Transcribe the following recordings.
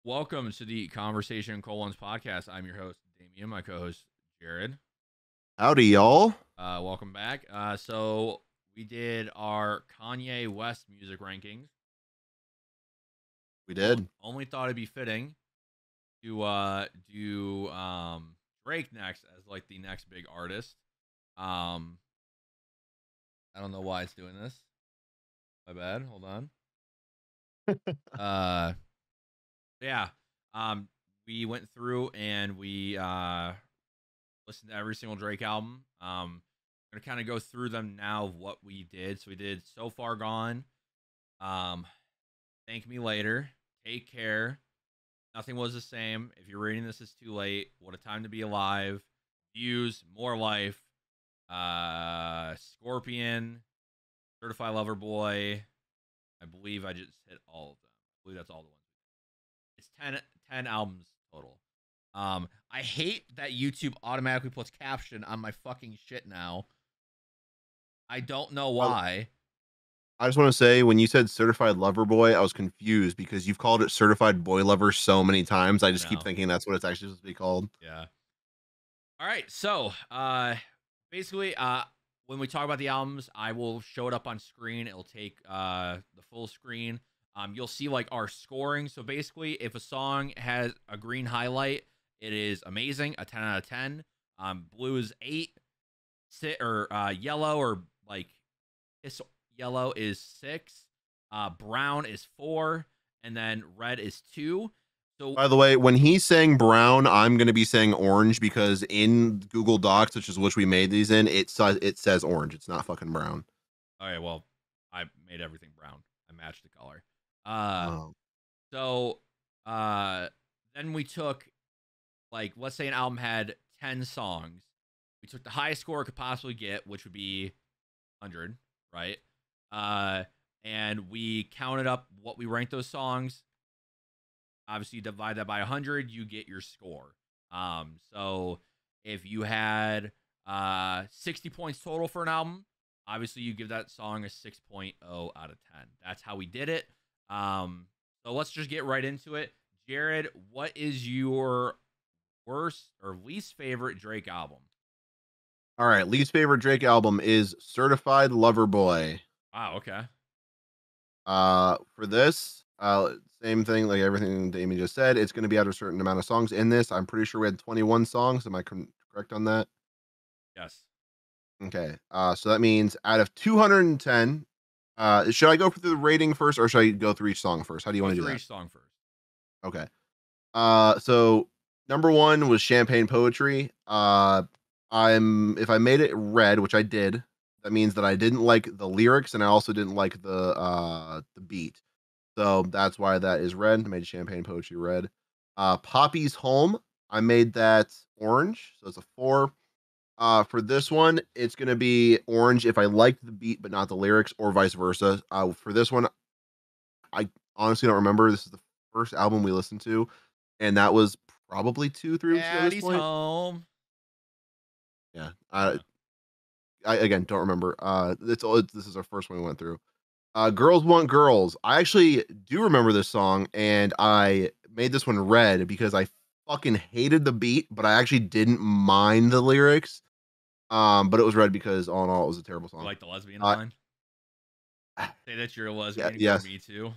Welcome to the Conversation Colons podcast. I'm your host, Damian, my co host, Jared. Howdy, y'all. Welcome back. So, we did our Kanye West music rankings. We Only, did. only thought it'd be fitting to do Drake next as like the next big artist. Um, I don't know why it's doing this. My bad. Hold on. Uh, yeah. Um, we went through and we listened to every single Drake album. I'm gonna kind of go through them now of what we did. So we did So Far Gone, um, Thank Me Later, Take Care, Nothing Was the Same, If You're Reading This Is Too Late, What a Time to Be Alive, Views, More Life, Scorpion, Certified Lover Boy. I believe I just hit all of them. I believe that's all the ones. It's 10 albums total. I hate that YouTube automatically puts caption on my fucking shit now. I don't know I why. I just want to say, when you said certified lover boy, I was confused because you've called it certified boy lover so many times. I I just keep know. thinking that's what it's actually supposed to be called. Yeah. All right. So, basically, when we talk about the albums, I will show it up on screen. It'll take the full screen. You'll see like our scoring. So basically, if a song has a green highlight, it is amazing, a 10 out of 10. Blue is 8, or yellow or like this yellow is 6. Brown is 4, and then red is 2. So By the way, when he's saying brown, I'm going to be saying orange because in Google Docs, which we made these in, it says orange. It's not fucking brown. okay, well, I made everything brown. I matched the color. Uh, Oh, so uh, then we took like let's say an album had 10 songs. We took the highest score it could possibly get, which would be 100, right? Uh, and we counted up what we ranked those songs. Obviously, you divide that by 100, you get your score. So if you had 60 points total for an album, obviously you give that song a 6.0 out of 10. That's how we did it. So let's just get right into it. Jared, what is your worst or least favorite Drake album? all right. Least favorite Drake album is Certified Lover Boy. Wow, okay. For this, same thing like everything Damien just said. It's going to be out a certain amount of songs in this. I'm pretty sure we had 21 songs. Am I correct on that? Yes. Okay. So that means out of 210, should I go through the rating first, or should I go through each song first? How do you Go want to do through that? each song first. Okay. So number one was Champagne Poetry. If I made it red, which I did, that means that I didn't like the lyrics and I also didn't like the beat. So that's why that is red. I made Champagne Poetry red. Poppy's Home, I made that orange, so it's a 4. For this one, it's gonna be orange if I liked the beat but not the lyrics, or vice versa. For this one, I honestly don't remember. This is the first album we listened to, and that was probably 2, 3 weeks ago at this Daddy's point. home. Yeah. Yeah. I again don't remember. This is our first one we went through. Girls Want Girls. I actually do remember this song, and I made this one red because I fucking hated the beat, but I actually didn't mind the lyrics. But it was red because all in all, it was a terrible You song. like the lesbian Uh, line? Say that you're a yeah, lesbian, girl, yes, me too.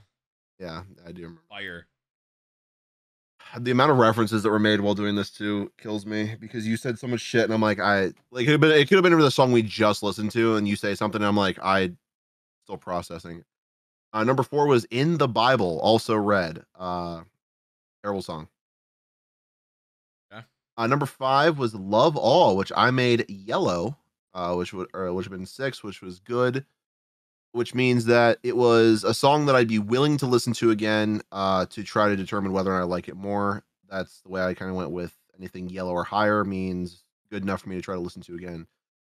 yeah, I do remember. Fire. The amount of references that were made while doing this too kills me because you said so much shit, and I'm like, it could have been for the song we just listened to, and you say something, and I'm like, I still processing. Number 4 was In the Bible, also red. Terrible song. Yeah. Number 5 was Love All, which I made yellow, which would have been 6, which was good, which means that it was a song that I'd be willing to listen to again, to try to determine whether or not I like it more. That's the way I kind of went with anything yellow or higher means good enough for me to try to listen to again.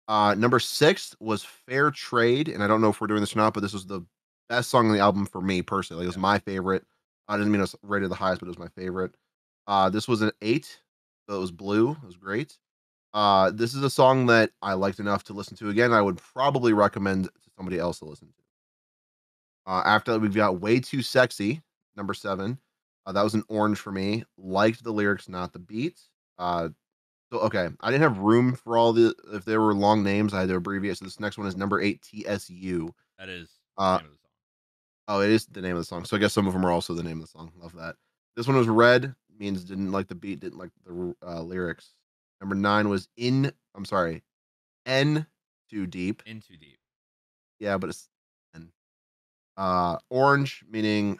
Number 6 was Fair Trade, and I don't know if we're doing this or not, but this was the best song on the album for me personally. Like, it was Yeah. my favorite. I didn't mean it was rated the highest, but it was my favorite. This was an 8, so it was blue. It was great. This is a song that I liked enough to listen to again. I would probably recommend to somebody else to listen to. After that, we've got Way Too Sexy, number 7. That was an orange for me. Liked the lyrics, not the beats. So okay, I didn't have room for all the if there were long names, I had to abbreviate. So this next one is number 8, TSU. That is the Uh, name of the song. oh, it is the name of the song. So I guess some of them are also the name of the song. Love that. This one was red, means didn't like the beat, didn't like the lyrics. Number 9 was in. I'm sorry, N too deep. In Too Deep. Yeah, but it's N. Orange meaning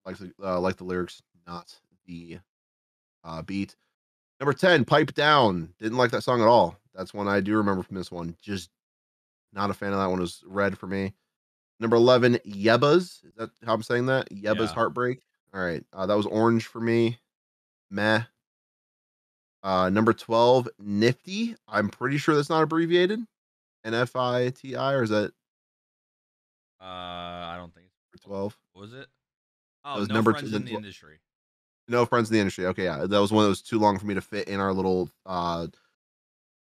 like the lyrics, not the beat. Number 10, Pipe Down. Didn't like that song at all. That's one I do remember from this one. Just not a fan of that one. It was red for me. Number 11, Yebba's. Is that how I'm saying that? Yebba's Yeah. Heartbreak. All right. That was orange for me. Meh. Number 12, Nifty. I'm pretty sure that's not abbreviated. NFITI, or is that I don't think it's 12? what was it? That Oh, was No number two. Friends in the Industry. No Friends in the Industry. Okay, yeah. That was one that was too long for me to fit in our little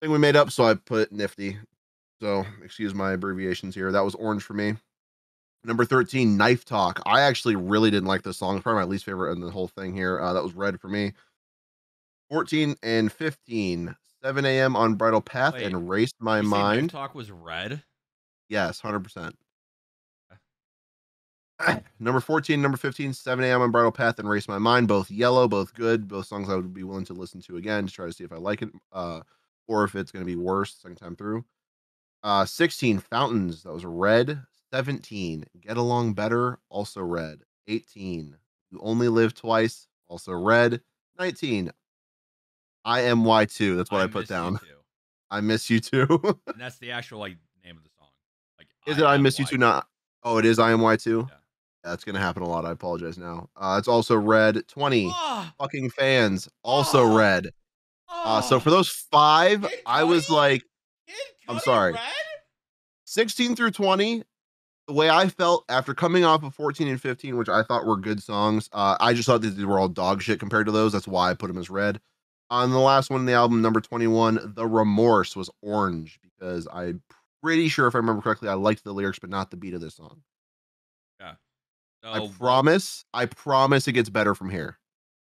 thing we made up, so I put Nifty. So excuse my abbreviations here. That was orange for me. Number 13, Knife Talk. I actually really didn't like this song. It's probably my least favorite in the whole thing here. That was red for me. 14 and 15, 7 a.m. on Bridal Path Wait, and Race did My you say Knife Mind. Talk was red? Yes, 100%. Number 14, number 15, 7 a.m. on Bridal Path and Race My Mind. Both yellow, both good. Both songs I would be willing to listen to again to try to see if I like it or if it's going to be worse second time through. 16, Fountains. That was red. 17, Get Along Better. Also red. 18, You Only Live Twice. Also red. 19, IMY2. That's what I I put Miss You down. Too. I Miss You Too. And that's the actual like name of the song. Like Is it I Miss You IMY2. Too? Not. Oh, it is IMY2. Yeah. That's gonna happen a lot. I apologize now. It's also red. 20, Oh, Fucking Fans. Also oh, red. So for oh. those five, Kid I Cudi? was like, Kid I'm Cudi sorry. red? 16 through 20, the way I felt after coming off of 14 and 15, which I thought were good songs, I just thought these were all dog shit compared to those. That's why I put them as red. On the last one in the album, number 21, The Remorse was orange because I'm pretty sure, if I remember correctly, I liked the lyrics, but not the beat of this song. Yeah. I So promise it gets better from here.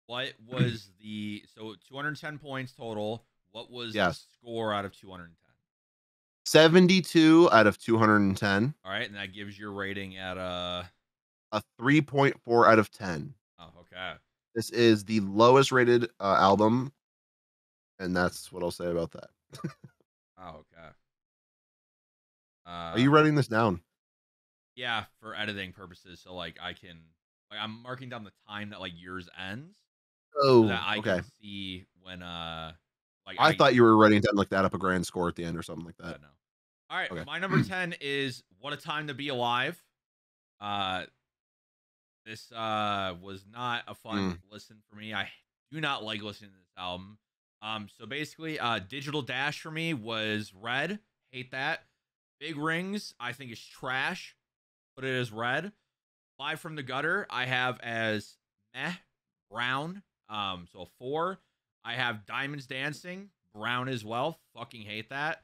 what was the 210 points total? What was the Yes. score out of 210? 72 out of 210, All right, and that gives your rating at a 3.4 out of 10. oh, okay. This is the lowest rated album, and that's what I'll say about that. Oh, okay. Are you writing this down? Yeah, for editing purposes, so like I can like I'm marking down the time that like yours ends so Oh, that I okay. can see when like I thought you were writing down like that up a grand score at the end or something like that. no. All right, Okay. my number 10 is What a Time to Be Alive. Uh this was not a fun listen for me. I do not like listening to this album. So basically Digital Dash for me was red. Hate that. Big Rings I think is trash. Put it as red. Live from the Gutter I have as meh, brown. So a 4. I have Diamonds Dancing, brown as well. Fucking hate that.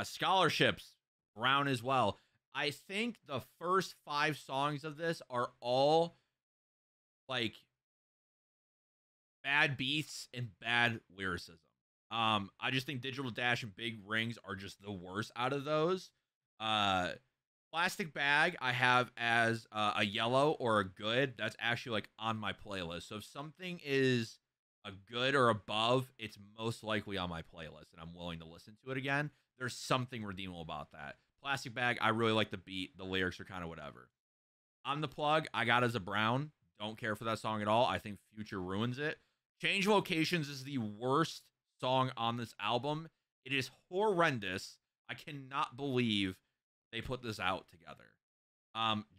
Scholarships, brown as well. I think the first 5 songs of this are all like bad beats and bad lyricism. I just think Digital Dash and Big Rings are just the worst out of those. Uh, Plastic Bag I have as a yellow or a good. That's actually like on my playlist. So if something is a good or above, it's most likely on my playlist and I'm willing to listen to it again. There's something redeemable about that. Plastic Bag, I really like the beat. The lyrics are kind of whatever. On the Plug, I got as a brown. Don't care for that song at all. I think Future ruins it. Change Locations is the worst song on this album. It is horrendous. I cannot believe they put this out together.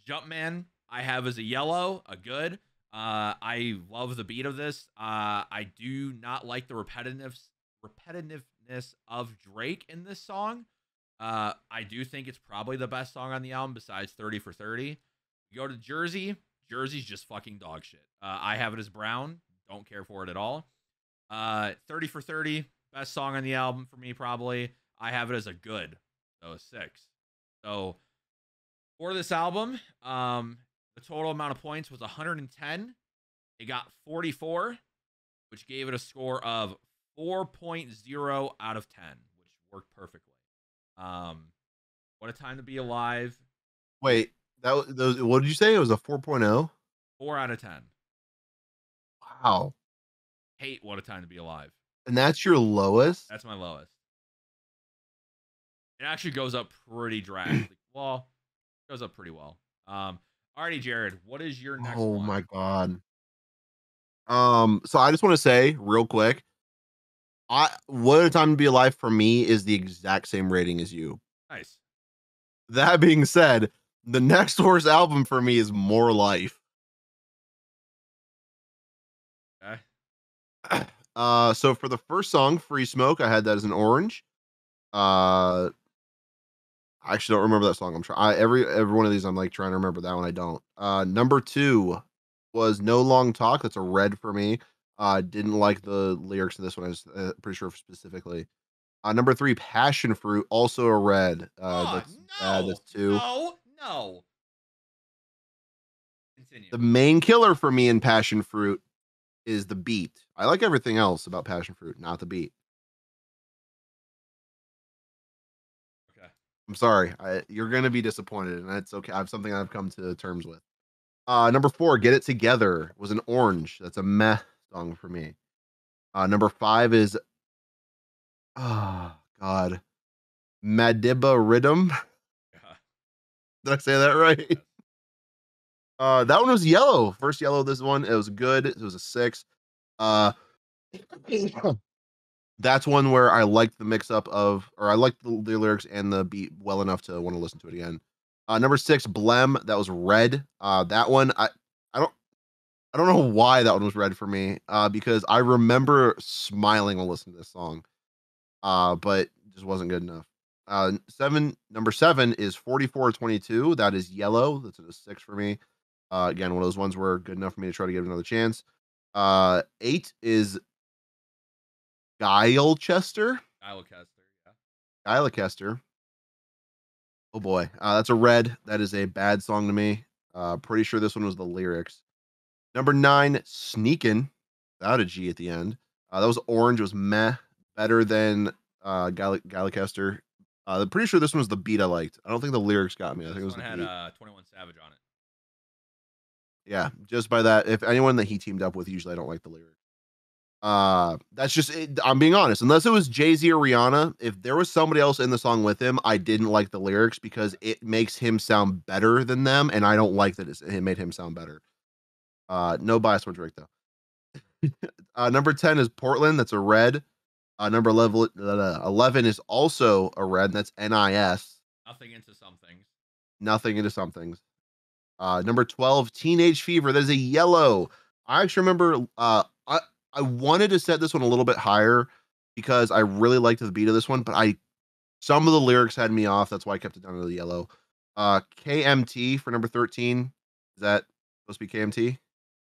Jumpman, I have as a yellow, a good. I love the beat of this. I do not like the repetitiveness of Drake in this song. I do think it's probably the best song on the album besides 30 for 30. You go to Jersey. Jersey's just fucking dog shit. I have it as brown. Don't care for it at all. 30 for 30, best song on the album for me, probably. I have it as a good. So a 6. So for this album, the total amount of points was 110. It got 44, which gave it a score of 4.0 out of 10, which worked perfectly. What a Time to Be Alive. Wait, those. What did you say? It was a 4.0. 4 out of 10. Wow. Hate What a Time to Be Alive. And that's your lowest? That's my lowest. It actually goes up pretty drastically. Well, it goes up pretty well. Alrighty, Jared, what is your next Oh one? my god. So I just want to say real quick, What a Time to Be Alive for me is the exact same rating as you. Nice. That being said, the next Horse album for me is More Life. Okay. So for the first song, Free Smoke, I had that as an orange. I actually don't remember that song. I'm trying every one of these I'm like trying to remember. That one I don't. Number 2 was No Long Talk. That's a red for me. Didn't like the lyrics of this one. I was pretty sure specifically. Number 3, Passion Fruit, also a red. That's bad. That's 2. No. Continue. The main killer for me in Passion Fruit is the beat. I like everything else about Passion Fruit, not the beat. Okay. I'm sorry. You're gonna be disappointed, and that's okay. I have something I've come to terms with. Number 4, Get It Together was an orange. That's a meh song for me. Number 5 is oh god, Madiba Rhythm. Yeah. Did I say that right? That one was yellow. First yellow. This one it was good. It was a 6. Uh, that's one where I liked the mix up of, or I liked the lyrics and the beat well enough to want to listen to it again. Number 6, Blem. That was red. That one I don't I don't know why that one was red for me. Because I remember smiling while listening to this song. But it just wasn't good enough. Number 7 is 4422. That is yellow. That's a 6 for me. Again, one of those ones where good enough for me to try to give it another chance. 8 is Guilechester. Yeah. Guilechester. Oh boy, that's a red. That is a bad song to me. Pretty sure this one was the lyrics. Number 9, Sneakin', without a G at the end. That was orange. It was meh. Better than Guilechester. I'm pretty sure this one was the beat I liked. I don't think the lyrics got me. I think it was This the one beat. had 21 Savage on it. Yeah, just by that. If anyone that he teamed up with, usually I don't like the lyrics. That's just it. I'm being honest. Unless it was Jay-Z or Rihanna, if there was somebody else in the song with him, I didn't like the lyrics because it makes him sound better than them, and I don't like that it made him sound better. No bias towards Drake though. Number 10 is Portland. That's a red. Number 11 is also a red. And that's NIS. Nothing into some things. Nothing into some things. Number 12, Teenage Fever. That is a yellow. I actually remember. I wanted to set this one a little bit higher because I really liked the beat of this one, but some of the lyrics had me off. That's why I kept it down to the yellow. KMT for number 13. Is that supposed to be KMT?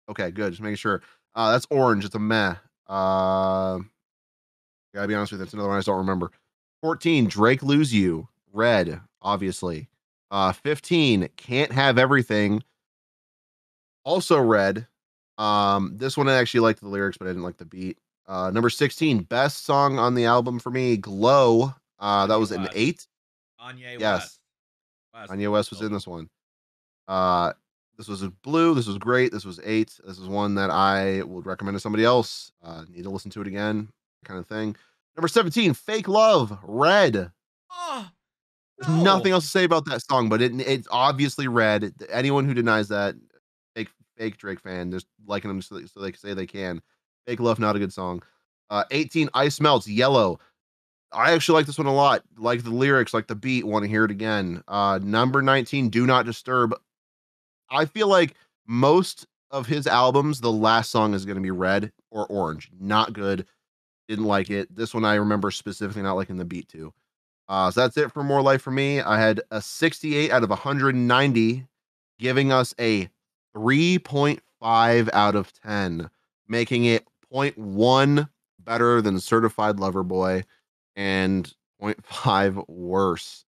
Okay, good. Just making sure. That's orange. It's a meh. Gotta be honest with you, that's another one I just don't remember. 14, Drake Lose You. Red, obviously. 15, Can't Have Everything. Also red. This one I actually liked the lyrics, but I didn't like the beat. Number 16, best song on the album for me, Glow. That was an 8. Kanye Yes. West. Kanye West was in this one. This was blue. This was great. This was 8. This is one that I would recommend to somebody else. Need to listen to it again, kind of thing. Number 17, Fake Love, red. Oh, There's nothing else to say about that song, but it's obviously red. Anyone who denies that, fake Drake fan, just liking them so they can say they can. Fake Love, not a good song. 18, Ice Melts, yellow. I actually like this one a lot. Like the lyrics, like the beat, want to hear it again. Number 19, Do Not Disturb. I feel like most of his albums, the last song is going to be red or orange. Not good. Didn't like it. This one I remember specifically not liking the beat too. So that's it for More Life for me. I had a 68 out of 190, giving us a 3.5 out of 10, making it 0.1 better than Certified Lover Boy and 0.5 worse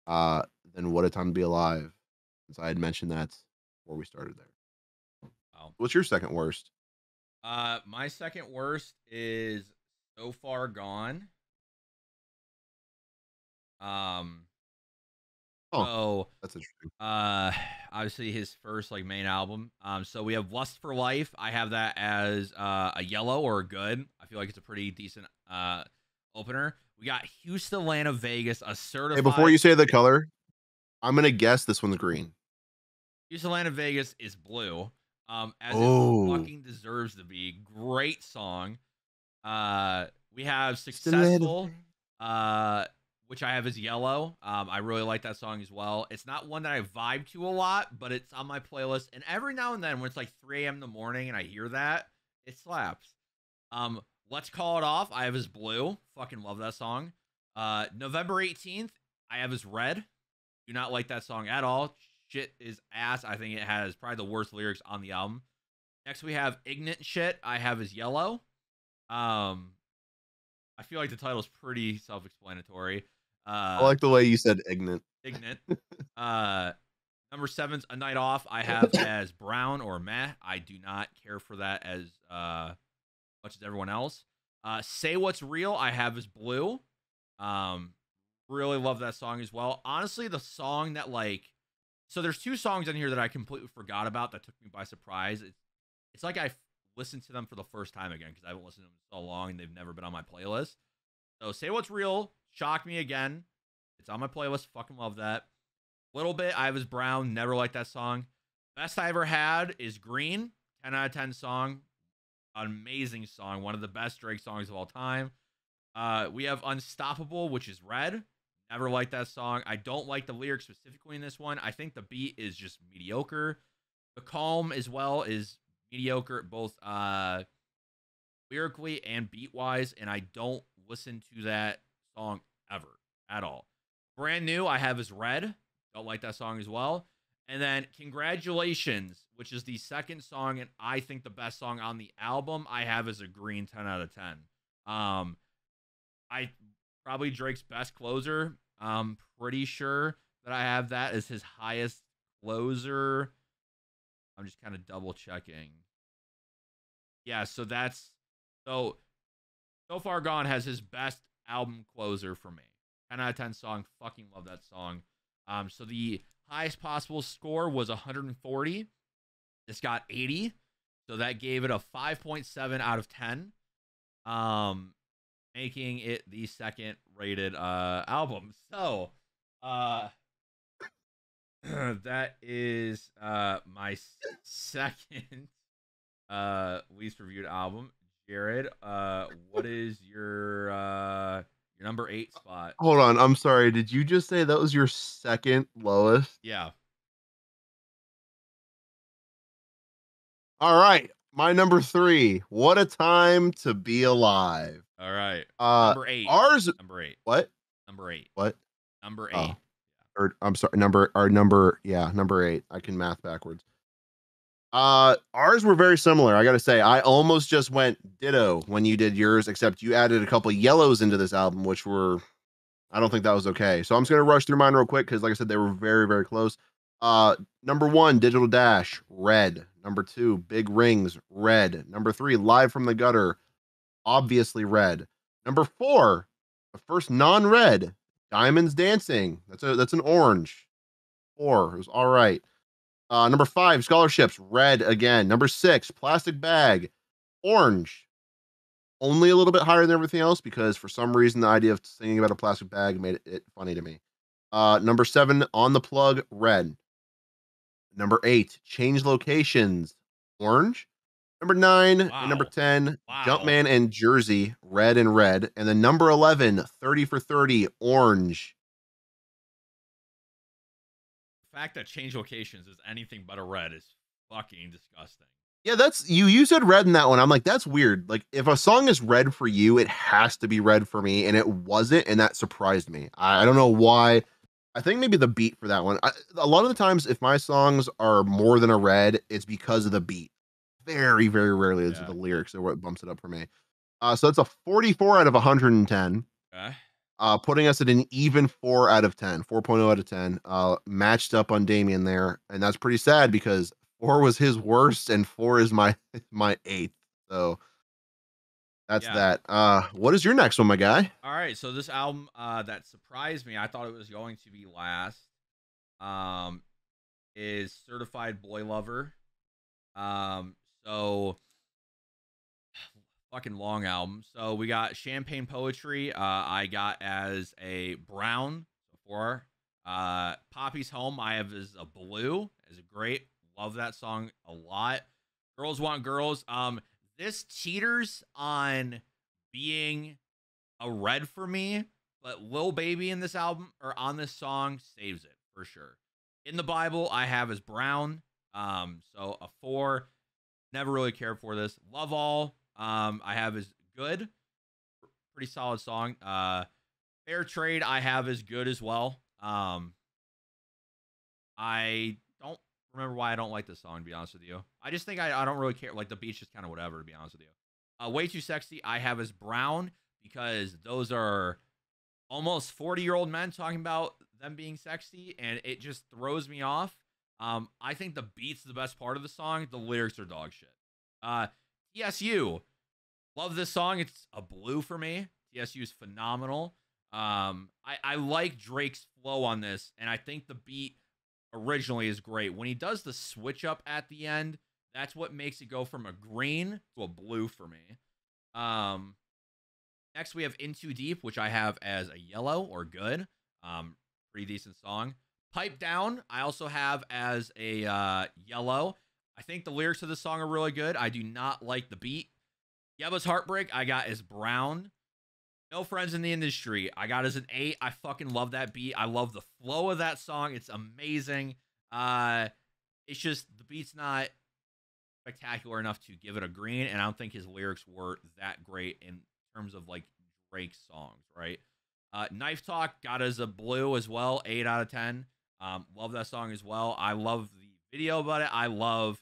than What a Time to Be Alive, since I had mentioned that before we started there. Wow. What's your second worst? My second worst is So Far Gone. Um, Oh, so that's interesting. uh obviously his first like main album. So we have Lust for Life. I have that as a yellow or a good. I feel like it's a pretty decent opener. We got Houston, Atlanta, Vegas, a Hey, before certified you say the color, I'm gonna guess this one's green. Houston, Atlanta, Vegas is blue. As it Oh, fucking deserves to be. Great song. We have still in the Successful, uh, which I have as yellow. I really like that song as well. It's not one that I vibe to a lot, but it's on my playlist. And every now and then, when it's like 3 a.m. in the morning and I hear that, it slaps. Um, Let's Call It Off. I have as blue. Fucking love that song. November 18th. I have as red. Do not like that song at all. Shit is ass. I think it has probably the worst lyrics on the album. Next, we have Ignorant Shit. I have as yellow. Um, I feel like the title's pretty self-explanatory. I like the way you said ignorant. Ignorant. Uh, Number 7's A Night Off. I have as brown or meh. I do not care for that as much as everyone else. Say What's Real. I have as blue. Um, really love that song as well. Honestly, the song that like, so there's 2 songs in here that I completely forgot about that took me by surprise. It's like I listened to them for the first time again because I haven't listened to them in so long and they've never been on my playlist. So Say What's Real shocked me again. It's on my playlist. Fucking love that. Little Bit, I was Brown. Never liked that song. Best I Ever Had is Green. 10 out of 10 song. Amazing song. One of the best Drake songs of all time. We have Unstoppable, which is Red. Never liked that song. I don't like the lyrics specifically in this one. I think the beat is just mediocre. The Calm as well is mediocre, both lyrically and beat wise, and I don't listen to that song ever at all. Brand New, I have as Red. Don't like that song as well. And then Congratulations, which is the second song and I think the best song on the album, I have as a green 10 out of 10. I probably Drake's best closer. I'm pretty sure that I have that as his highest closer. I'm just kind of double checking. Yeah, so that's so far gone has his best album closer for me. 10 out of 10 song. Fucking love that song. So the highest possible score was 140. This got 80. So that gave it a 5.7 out of 10. Making it the second rated album. So that is my second least reviewed album. Jared, what is your number 8 spot? Hold on, I'm sorry. Did you just say that was your second lowest? Yeah. All right, my number 3. What a Time to Be Alive. All right. Uh, Number 8. ours. Number 8. What? Number 8. What? Number 8. Oh, or I'm sorry. Number. Yeah, number 8. I can math backwards. Ours were very similar. I gotta say, I almost just went ditto when you did yours, except you added a couple yellows into this album, which were, I don't think that was okay. So I'm just gonna rush through mine real quick because, like I said, they were very, very close. Number 1, Digital Dash, red. Number 2, Big Rings, red. Number 3, Live from the Gutter, obviously red. Number 4, the first non-red, Diamonds Dancing. That's an orange. 4. It was all right. Number 5, Scholarships, red again. Number 6, Plastic Bag, orange. Only a little bit higher than everything else because for some reason the idea of singing about a plastic bag made it funny to me. Number 7, On the Plug, red. Number 8, Change Locations, orange. Number 9 and number Wow. 10, Wow. Jumpman and Jersey, red and red. And then number 11, 30 for 30, orange. The fact that Change Locations is anything but a red is fucking disgusting. Yeah, that's you said red in that one. I'm like, that's weird. Like, if a song is red for you, it has to be red for me, and it wasn't, and that surprised me. I don't know why. I think maybe the beat for that one. A lot of the times, if my songs are more than a red, it's because of the beat. Very, very rarely is it the lyrics or what bumps it up for me. So that's a 44 out of 110. Okay. Putting us at an even 4 out of 10, 4.0 out of 10. Matched up on Damien there, and that's pretty sad because 4 was his worst, and 4 is my my eighth. So that's Yeah. that. What is your next one, my guy? All right. So this album that surprised me, I thought it was going to be last. Um, is Certified Boy Lover. So fucking long album. So we got Champagne Poetry. I got as a brown, so 4. Poppy's Home, I have as a blue, is a great. Love that song a lot. Girls Want Girls. This teeters on being a red for me, but Lil Baby in this album or on this song saves it for sure. In the Bible, I have as brown. So a 4. Never really cared for this. Love All, I have as good. Pretty solid song. Fair Trade, I have as good as well. I don't remember why I don't like this song, to be honest with you. I just think I don't really care. Like, the beat's just kind of whatever, to be honest with you. Way Too Sexy, I have as brown because those are almost 40-year-old men talking about them being sexy, and it just throws me off. I think the beat's the best part of the song. The lyrics are dog shit. TSU, love this song. It's a blue for me. TSU is phenomenal. I like Drake's flow on this, and I think the beat originally is great. When he does the switch up at the end, that's what makes it go from a green to a blue for me. Next we have In Too Deep, which I have as a yellow or good. Pretty decent song. Pipe Down, I also have as a yellow. I think the lyrics of the song are really good. I do not like the beat. Yebba's Heartbreak, I got as brown. No Friends in the Industry, I got as an 8. I fucking love that beat. I love the flow of that song. It's amazing. It's just the beat's not spectacular enough to give it a green, and I don't think his lyrics were that great in terms of like Drake's songs, right? Knife Talk got as a blue as well, 8 out of 10. Love that song as well. I love the video about it. I love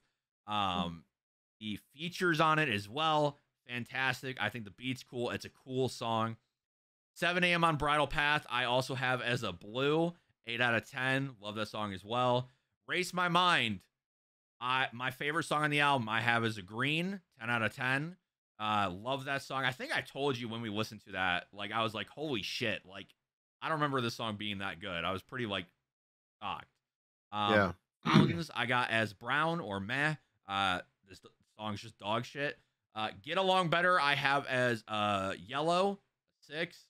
the features on it as well. Fantastic. I think the beat's cool. It's a cool song. 7 a.m. on Bridal Path, I also have as a blue, 8 out of 10. Love that song as well. Race My Mind, my favorite song on the album, I have as a green, 10 out of 10. Love that song. I think I told you when we listened to that, like, I was like, holy shit. Like, I don't remember this song being that good. I was pretty, like, shocked. Yeah. Mountains, I got as brown or meh. This song's just dog shit. Get Along Better, I have as yellow, 6.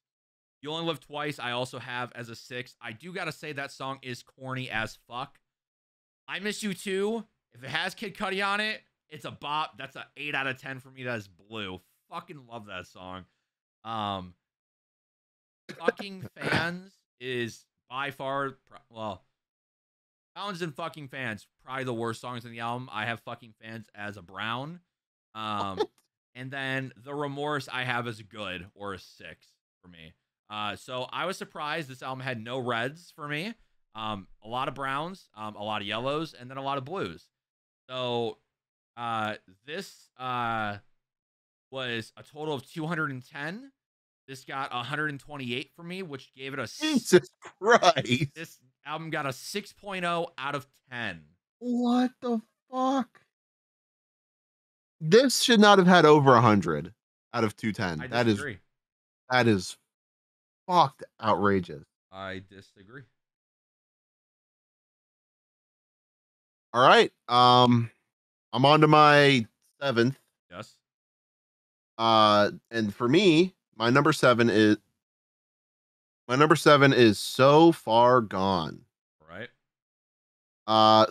You Only Live Twice, I also have as a 6. I do gotta say that song is corny as fuck. I Miss You Too, if it has Kid Cudi on it, it's a bop. That's an 8 out of 10 for me. That is blue. Fucking love that song. Fucking Fans is by far, well, Fountains and Fucking Fans, probably the worst songs in the album. I have Fucking Fans as a brown. And then The Remorse I have as a good or a 6 for me. So I was surprised this album had no reds for me. A lot of browns, a lot of yellows, and then a lot of blues. So this was a total of 210. This got 128 for me, which gave it a Jesus Christ. This album got a 6.0 out of 10. What the fuck? This should not have had over 100 out of 210. I disagree. That is fucked outrageous. I disagree. All right. I'm on to my 7th. Yes. And for me, my number 7 is So Far Gone. Right.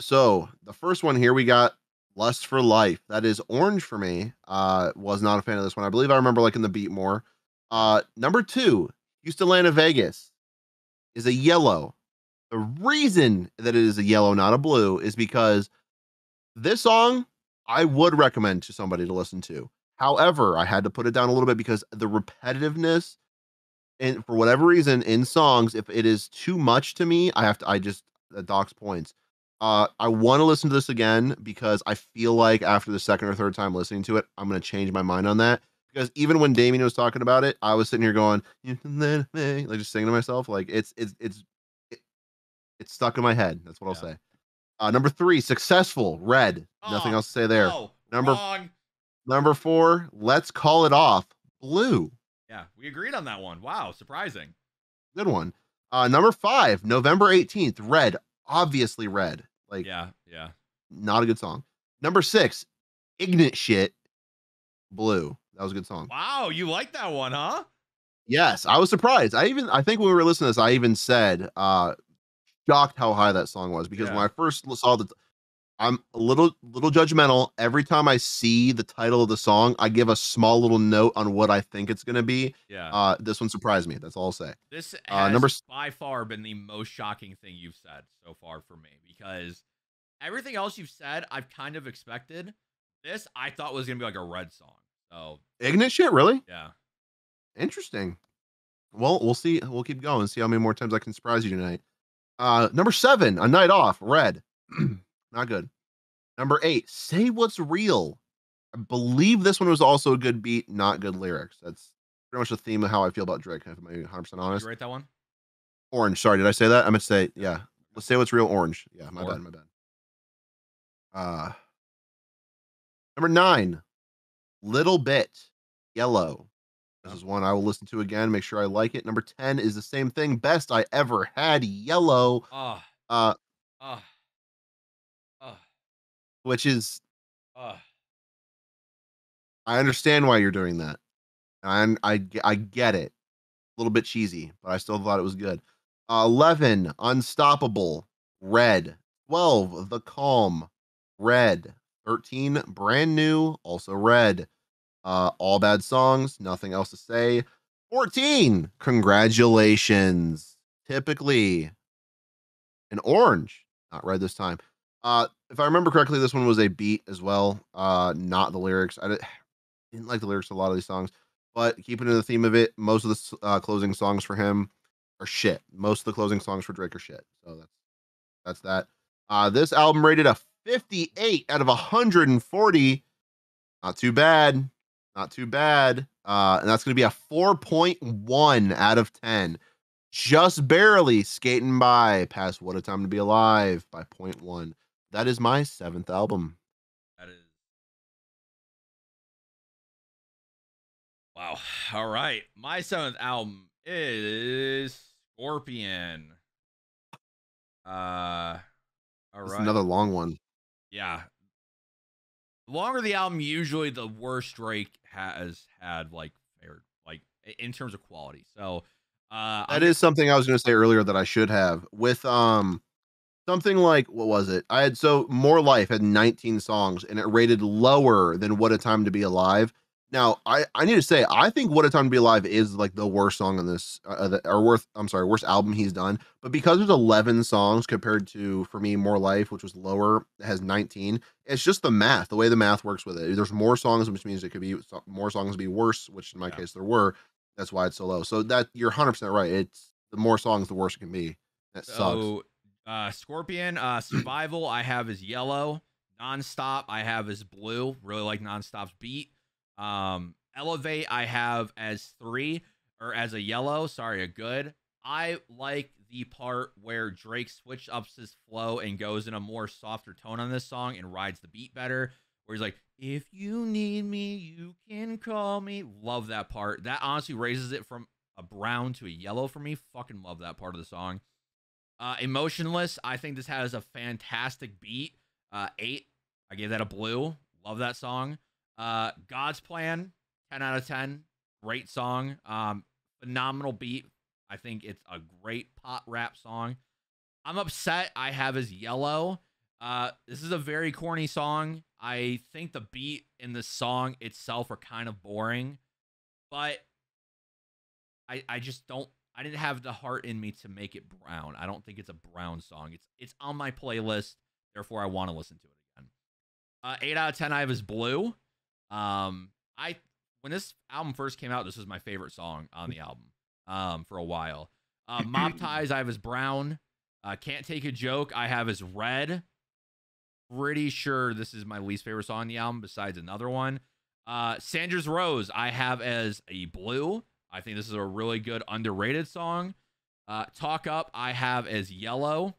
So the first one here we got Lust for Life. That is orange for me. Was not a fan of this one. I believe I remember liking the beat more. Number 2, Houston, Atlanta, Vegas is a yellow. The reason that it is a yellow, not a blue, is because this song I would recommend to somebody to listen to. However, I had to put it down a little bit because the repetitiveness, and for whatever reason in songs, if it is too much to me, I just Doc's points. I want to listen to this again because I feel like after the second or third time listening to it, I'm going to change my mind on that. Because even when Damien was talking about it, I was sitting here going, like just singing to myself. Like it's stuck in my head. That's what I'll say. Number 3, Successful, Red. Nothing Oh, else to say there. no, Number wrong. number 4, Let's Call It Off, Blue. Yeah, we agreed on that one. Wow, surprising. Good one. Number 5, November 18th, Red. Obviously Red. Like, Yeah, yeah. not a good song. Number 6, Ignorant Shit, Blue. That was a good song. Wow, you like that one, huh? Yes, I was surprised. I think when we were listening to this, I even said, shocked how high that song was because when Yeah. I first saw the I'm a little judgmental. Every time I see the title of the song, I give a small little note on what I think it's gonna be. Yeah. This one surprised me. That's all I'll say. This Number has by far been the most shocking thing you've said so far for me because everything else you've said, I've kind of expected. This I thought was gonna be like a Red song. So Ignorant Shit, really? yeah. Interesting. Well, we'll see. We'll keep going. See how many more times I can surprise you tonight. Number 7, A Night Off, Red. Not good. Number 8, Say What's Real. I believe this one was also a good beat, not good lyrics. That's pretty much the theme of how I feel about Drake, if I'm 100% Did honest. you write that one? Orange, sorry, did I say that? I meant to say, Yeah. yeah. Let's say what's real, Orange. Yeah, my 4. bad, my bad. Number 9, Little Bit, Yellow. This Yeah. is one I will listen to again, make sure I like it. Number 10 is the same thing, Best I Ever Had, Yellow. Oh, Uh, oh, oh, which is oh. I understand why you're doing that. And I get it. A little bit cheesy, but I still thought it was good. 11, Unstoppable, Red. 12, The Calm, Red. 13, Brand New, also Red. All Bad Songs, nothing else to say. 14, Congratulations. Typically an orange, not red this time. If I remember correctly, this one was a beat as well, not the lyrics. Didn't like the lyrics to a lot of these songs, but keeping to the theme of it, most of the closing songs for him are shit. Most of the closing songs for Drake are shit. So that's that. This album rated a 58 out of 140. Not too bad. Not too bad. And that's going to be a 4.1 out of 10. Just barely skating by past What a Time to Be Alive by 0.1. That is my 7th album. That is wow. All right. My 7th album is Scorpion. All It's right. another long one. Yeah. The longer the album, usually the worse Drake has had, like, fared, like in terms of quality. So, That is something I was going to say earlier that I should have with something like what was it? I had so More Life had 19 songs and it rated lower than What a Time to Be Alive. Now, I need to say I think What a Time to Be Alive is like the worst song on this or worth I'm sorry, worst album he's done. But because there's 11 songs compared to for me More Life, which was lower, has 19. It's just the math, the way the math works with it. There's more songs, which means it could be more songs be worse, which in my yeah. case there were. That's why it's so low. So that you're 100% right. It's the more songs, the worse it can be. That sucks. So, Scorpion, Survival, I have as yellow. Nonstop, I have as blue. Really like Nonstop's beat. Elevate, I have as 3 or as a yellow. Sorry, a good. I like the part where Drake switch ups his flow and goes in a more softer tone on this song and rides the beat better. Where he's like, if you need me, you can call me. Love that part. That honestly raises it from a brown to a yellow for me. Fucking love that part of the song. Emotionless, I think this has a fantastic beat. 8, I gave that a blue. Love that song. God's Plan, 10 out of 10. Great song. Phenomenal beat. I think it's a great pop rap song. I'm Upset, I have as yellow. This is a very corny song. I think the beat in the song itself are kind of boring, but I just don't. I didn't have the heart in me to make it brown. I don't think it's a brown song. It's on my playlist, therefore I want to listen to it again. 8 out of 10 I have is blue. I when this album first came out, this was my favorite song on the album. For a while. Mob Ties I have as brown. Can't Take a Joke I have as red. Pretty sure this is my least favorite song on the album besides another one. Sandra's Rose I have as a blue. I think this is a really good underrated song. Talk Up I have as yellow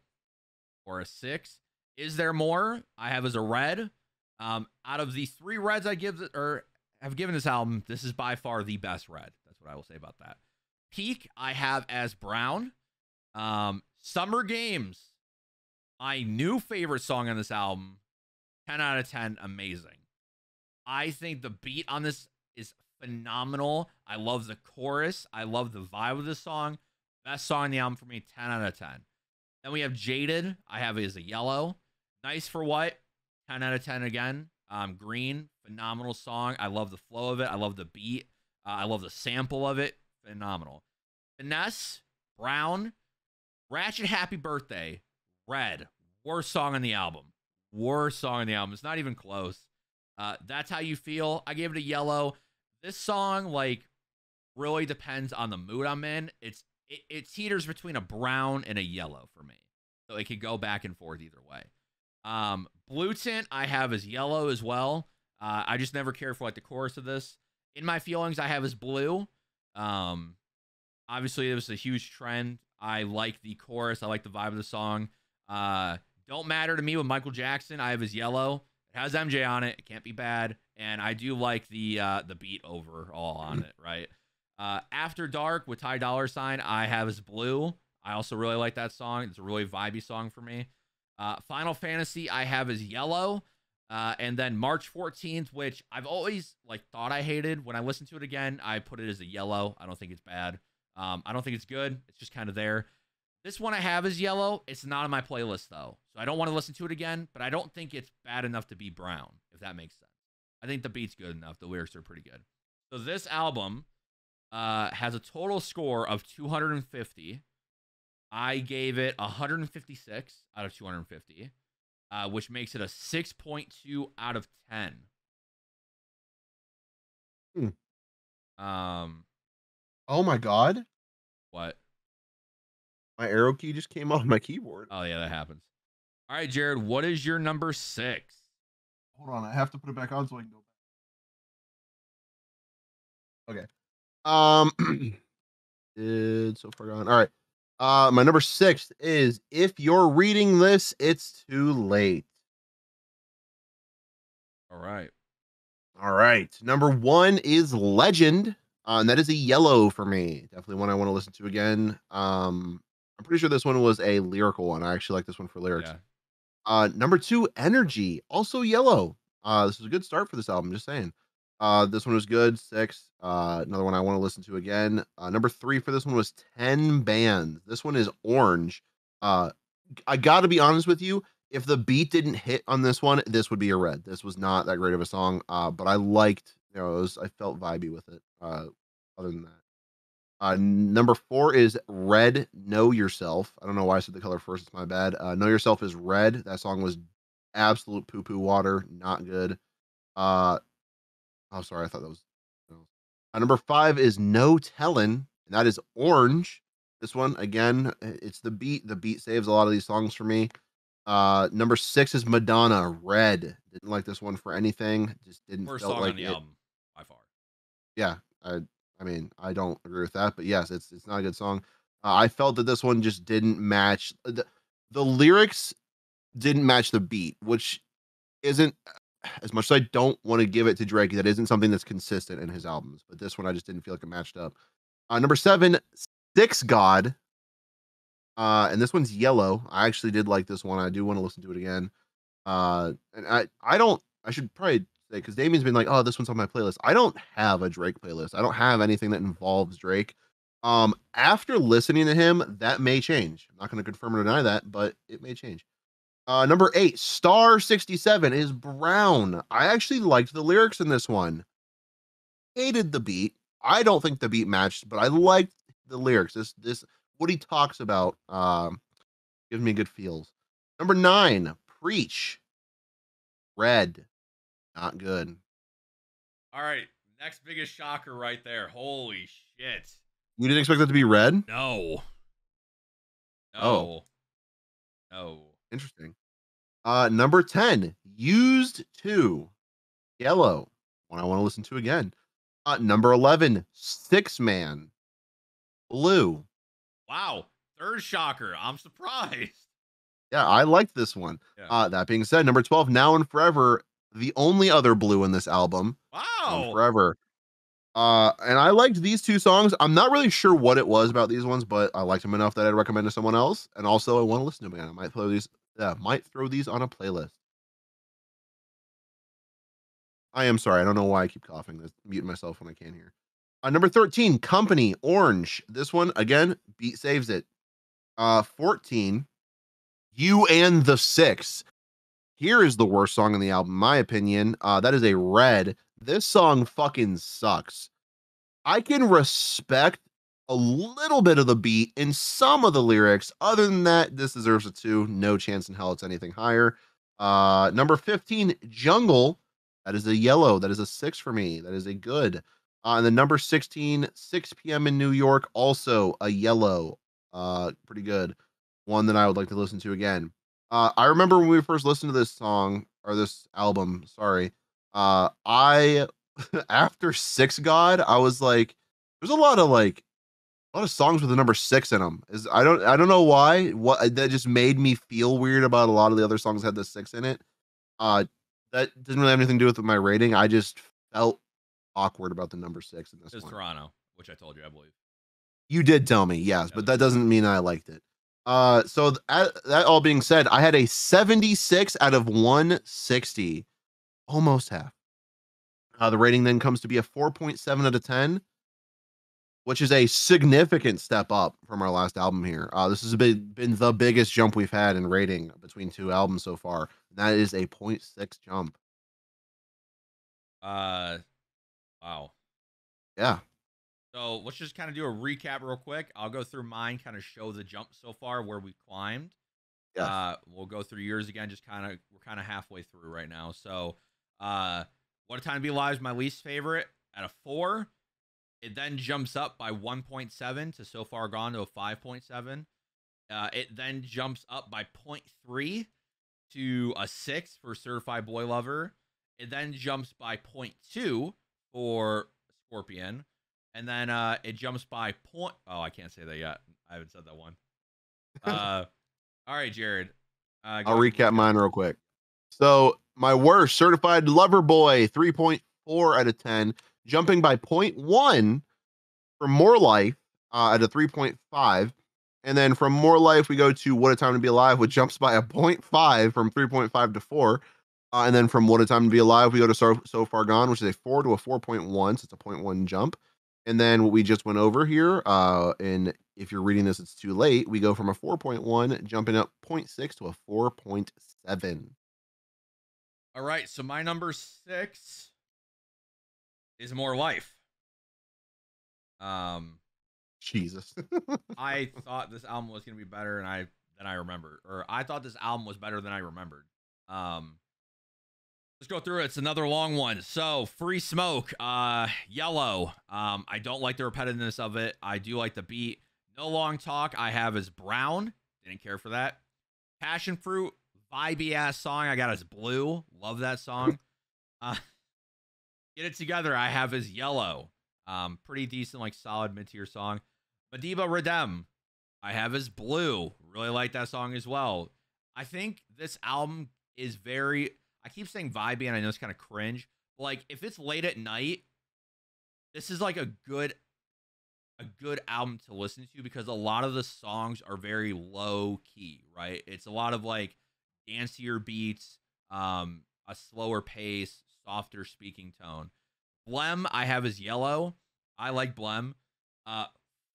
or a 6. Is there more? I have as a red. Out of the 3 reds I give or have given this album, this is by far the best red. That's what I will say about that. Peak I have as brown. Summer Games, my new favorite song on this album. 10 out of 10, amazing. I think the beat on this is phenomenal. I love the chorus. I love the vibe of this song. Best song on the album for me, 10 out of 10. Then we have Jaded. I have it as a yellow. Nice for What? 10 out of 10 again. Green, phenomenal song. I love the flow of it. I love the beat. I love the sample of it. Phenomenal. Finesse, brown. Ratchet Happy Birthday, red. Worst song on the album. Worst song on the album. It's not even close. That's How You Feel. I gave it a yellow. This song, like, really depends on the mood I'm in. It teeters between a brown and a yellow for me. So it could go back and forth either way. Blue Tint I have as yellow as well. I just never cared for like the chorus of this. In My Feelings I have as blue. Obviously it was a huge trend. I like the chorus. I like the vibe of the song. Don't Matter to Me with Michael Jackson I have as yellow. It has MJ on it. It can't be bad. And I do like the beat overall on it, right? After Dark with Ty Dolla $ign I have as blue. I also really like that song. It's a really vibey song for me. Final Fantasy I have as yellow. And then March 14th, which I've always like thought I hated. When I listen to it again, I put it as a yellow. I don't think it's bad. I don't think it's good. It's just kind of there. This one I have as yellow. It's not on my playlist though. So I don't want to listen to it again, but I don't think it's bad enough to be brown, if that makes sense. I think the beat's good enough. The lyrics are pretty good. So this album has a total score of 250. I gave it 156 out of 250, which makes it a 6.2 out of 10. Oh my god. What? My arrow key just came off my keyboard. Oh yeah, that happens. All right, Jared, what is your number 6? Hold on, I have to put it back on so I can go back. Okay. It's so far gone. All right. My number 6 is If You're Reading This, It's Too Late. All right. All right. Number 1 is Legend. And that is a yellow for me. Definitely one I want to listen to again. I'm pretty sure this one was a lyrical one. I actually like this one for lyrics. Yeah. Number 2, Energy, also yellow. This is a good start for this album, just saying. This one was good, 6. Another one I want to listen to again. Number 3 for this one was 10 Bands. This one is orange. I got to be honest with you. If the beat didn't hit on this one, this would be a red. This was not that great of a song, but I liked, I felt vibey with it. Other than that, number 4 is Red, Know Yourself. I don't know why I said the color first. It's my bad. Know Yourself is red. That song was absolute poo poo water. Not good. Oh, sorry. I thought that was. Number 5 is No Tellin', and that is orange. This one again, it's the beat. The beat saves a lot of these songs for me. Number 6 is Madonna, Red. Didn't like this one for anything. Just didn't First felt song like on the it. album by far. Yeah, I mean, I don't agree with that, but yes, it's not a good song. I felt that this one just didn't match the lyrics didn't match the beat, which isn't as much as I don't want to give it to Drake. That isn't something that's consistent in his albums, but this one I just didn't feel like it matched up. Number 7, Six God. And this one's yellow. I actually did like this one. I do want to listen to it again. And I should probably say, because Damien's been like, oh, this one's on my playlist. I don't have a Drake playlist. I don't have anything that involves Drake. After listening to him, that may change. I'm not going to confirm or deny that, but it may change. Number 8, Star 67 is brown. I actually liked the lyrics in this one. Hated the beat. I don't think the beat matched, but I liked the lyrics. This what he talks about gives me good feels. Number 9, Preach. Red. Not good. All right. Next biggest shocker right there. Holy shit. You didn't expect that to be red? No. Oh. No. Interesting. Number 10, Used To. Yellow. One I want to listen to again. Number 11, Six Man. Blue. Wow. Third shocker. I'm surprised. Yeah, I liked this one. Yeah. That being said, number 12, Now and Forever, the only other blue in this album, Now and Wow. Forever. And I liked these two songs. I'm not really sure what it was about these ones, but I liked them enough that I'd recommend to someone else. And also, I want to listen to them again. I might throw these, might throw these on a playlist. I am sorry. I don't know why I keep coughing. This muting myself when I can hear. Number 13, Company, Orange. This one again, beat saves it. 14, You and the Six. Here is the worst song on the album, in my opinion. That is a Red. This song fucking sucks. I can respect a little bit of the beat in some of the lyrics. Other than that, this deserves a 2. No chance in hell it's anything higher. Number 15, Jungle. That is a yellow. That is a 6 for me. That is a good. And then number 16, 6 p.m. in New York. Also a yellow. Pretty good. One that I would like to listen to again. I remember when we first listened to this song or this album, sorry. I after Six God, I was like, there's a lot of songs with the number 6 in them. Is I don't know why. What that just made me feel weird about a lot of the other songs that had the 6 in it. Uh that didn't really have anything to do with my rating. I just felt awkward about the number 6 in this It was one. Toronto, which I told you, I believe. You did tell me, yes, Yeah, but that doesn't mean I liked it. That all being said, I had a 76 out of 160, almost half. The rating then comes to be a 4.7 out of 10, which is a significant step up from our last album here. This has been the biggest jump we've had in rating between two albums so far. That is a 0.6 jump. Wow. Yeah. So let's just kind of do a recap real quick. I'll go through mine, kind of show the jump so far where we climbed. Yes. We'll go through yours again. Just we're kind of halfway through right now. So, What a Time to Be Alive is my least favorite at a 4. It then jumps up by 1.7 to So Far Gone to a 5.7. It then jumps up by 0.3 to a 6 for Certified Boy Lover. It then jumps by 0.2 for Scorpion. And then it jumps by point. Oh, I can't say that yet. I haven't said that one. All right, Jared. I'll recap mine real quick. So my worst, Certified Lover Boy, 3.4 out of 10, jumping by 0.1 from More Life at a 3.5. And then from More Life, we go to What a Time to Be Alive, which jumps by a 0.5 from 3.5 to 4. And then from What a Time to Be Alive, we go to So Far Gone, which is a 4 to a 4.1. So it's a 0.1 jump. And then what we just went over here, and if you're reading this, it's too late. We go from a 4.1, jumping up 0.6 to a 4.7. All right, so my number 6 is More Life. Jesus. I thought this album was gonna be better than I remembered, or I thought this album was better than I remembered. Let's go through it. It's another long one. So, Free Smoke, Yellow. I don't like the repetitiveness of it. I do like the beat. No Long Talk, I have as Brown. Didn't care for that. Passion Fruit, vibey ass song. I got as Blue. Love that song. Get It Together, I have as Yellow. Pretty decent, like solid mid-tier song. Madiba Redem, I have as Blue. Really like that song as well. I think this album is very, I keep saying vibey, and I know it's kind of cringe, but like if it's late at night, this is like a good album to listen to because a lot of the songs are very low key, right? It's a lot of like dancier beats, a slower pace, softer speaking tone. Blem, I have as Yellow. I like Blem.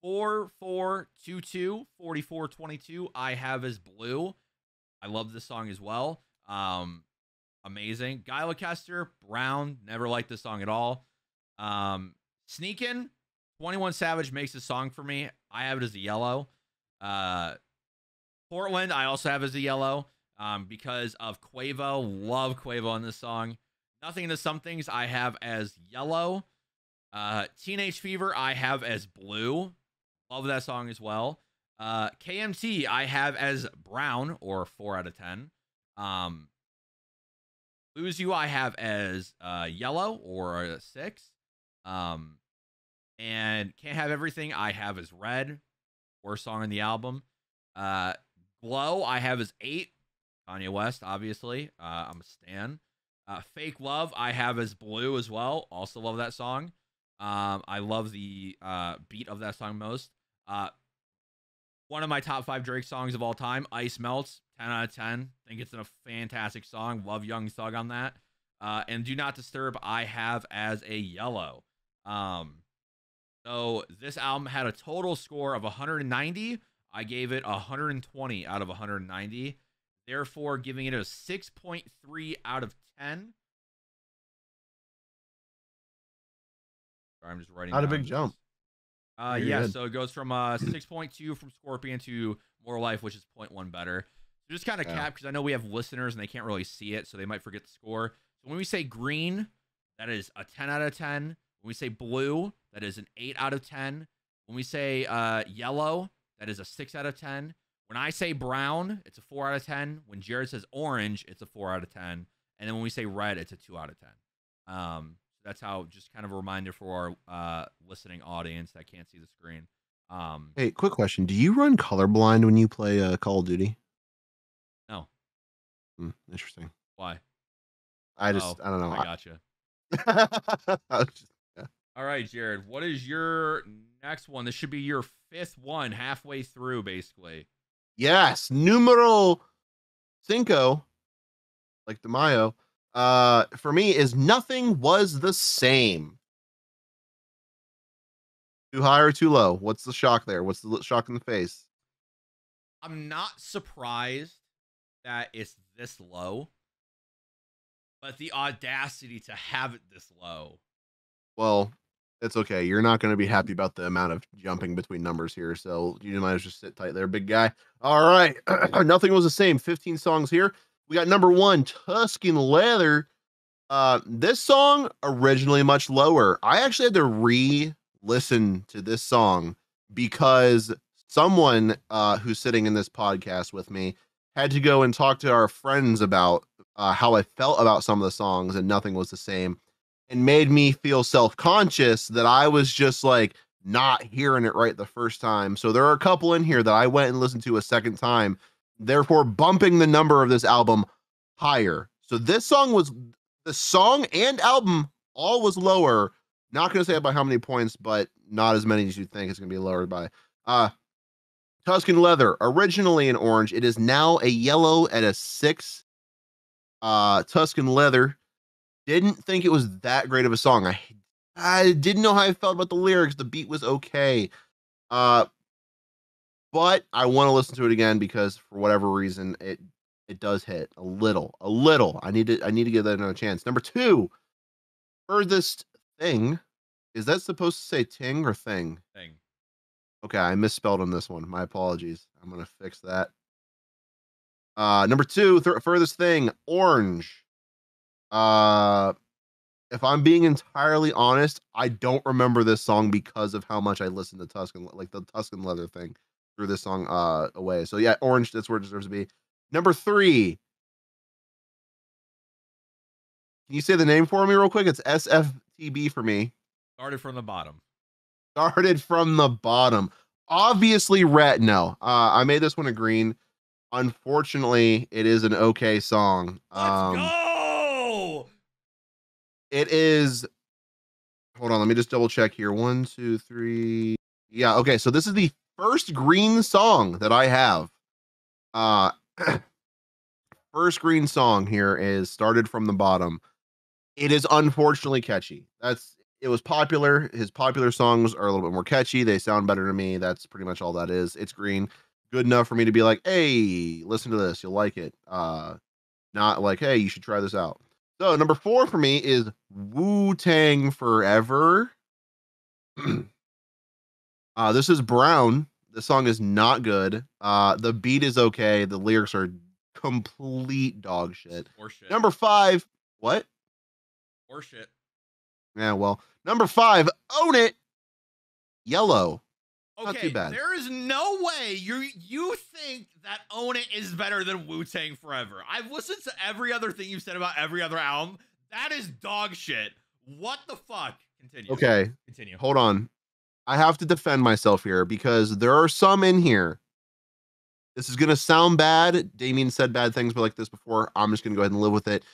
4422 4422, I have as Blue. I love this song as well. Amazing. Guy Kester, Brown, never liked this song at all. Sneakin', 21 Savage makes a song for me. I have it as a Yellow. Portland, I also have as a Yellow because of Quavo. Love Quavo on this song. Nothing to Somethings, I have as Yellow. Teenage Fever, I have as Blue. Love that song as well. KMT, I have as Brown, or 4 out of 10. Lose You, I have as Yellow, or a 6. And Can't Have Everything, I have as Red. Worst song on the album. Glow, I have as 8. Kanye West, obviously. I'm a stan. Fake Love, I have as Blue as well. Also love that song. I love the beat of that song most. One of my top 5 Drake songs of all time, Ice Melts, 10 out of 10. Think it's a fantastic song. Love Young Thug on that. And Do Not Disturb, I have as a yellow. So this album had a total score of 190. I gave it 120 out of 190. Therefore, giving it a 6.3 out of 10. Sorry, I'm just writing Not a down big jump. Yeah, so it goes from 6.2 from Scorpion to More Life, which is 0.1 better. So just kind of cap, because I know we have listeners and they can't really see it, so they might forget the score. So when we say green, that is a 10 out of 10. When we say blue, that is an 8 out of 10. When we say yellow, that is a 6 out of 10. When I say brown, it's a 4 out of 10. When Jared says orange, it's a 4 out of 10. And then when we say red, it's a 2 out of 10. That's how, just kind of a reminder for our listening audience that can't see the screen. Hey, quick question. Do you run colorblind when you play Call of Duty? No. Interesting. Why? I don't know. I gotcha. Yeah. All right, Jared, what is your next one? This should be your 5th one, halfway through, basically. Yes, numero cinco, like the Mayo. For me is Nothing Was the Same. Too high or too low? What's the shock there? What's the shock in the face? I'm not surprised that it's this low, but the audacity to have it this low. Well, it's okay. You're not going to be happy about the amount of jumping between numbers here, so you might as well just sit tight there, big guy. All right. Nothing Was the Same. 15 songs here. We got number 1, Tuscan Leather. This song originally much lower. I actually had to re-listen to this song because someone who's sitting in this podcast with me had to go and talk to our friends about how I felt about some of the songs, and Nothing Was the Same, and made me feel self-conscious that I was just like not hearing it right the first time. So there are a couple in here that I went and listened to a second time, therefore bumping the number of this album higher. So this song was, the song and album all was lower. Not going to say by how many points, but not as many as you think it's going to be lowered by. Tuscan Leather, originally an orange. It is now a yellow at a 6. Tuscan Leather, didn't think it was that great of a song. I didn't know how I felt about the lyrics. The beat was okay. But I want to listen to it again because for whatever reason, it does hit a little. I need to give that another chance. Number 2, Furthest Thing. Is that supposed to say ting or thing? Thing. Okay, I misspelled on this one. My apologies. I'm gonna fix that. Number 2, Furthest Thing, Orange. If I'm being entirely honest, I don't remember this song because of how much I listened to Tuscan, like the Tuscan Leather thing, threw this song away. So yeah, Orange, that's where it deserves to be. Number 3. Can you say the name for me real quick? It's SFTB for me. Started from the bottom. Obviously, red. No, I made this one a green. Unfortunately, it is an okay song. Let's go. It is. Hold on, let me just double check here. 1, 2, 3. Yeah, okay. So this is the first green song that I have. First green song here is Started from the Bottom. It is unfortunately catchy. It was popular. His popular songs are a little bit more catchy. They sound better to me. That's pretty much all that is. It's green. Good enough for me to be like, hey, listen to this. You'll like it. Not like, hey, you should try this out. So number 4 for me is Wu-Tang Forever. This is Brown. The song is not good. The beat is okay. The lyrics are complete dog shit. Horseshit. Number 5. What? Horseshit. Yeah, well, number 5, Own It. Yellow. Okay, not too bad. There is no way you think that Own It is better than Wu-Tang Forever. I've listened to every other thing you've said about every other album. That is dog shit. What the fuck? Continue. Okay. Continue. Hold on. I have to defend myself here because there are some in here This is gonna sound bad. Damien said bad things like this before. I'm just gonna go ahead and live with it.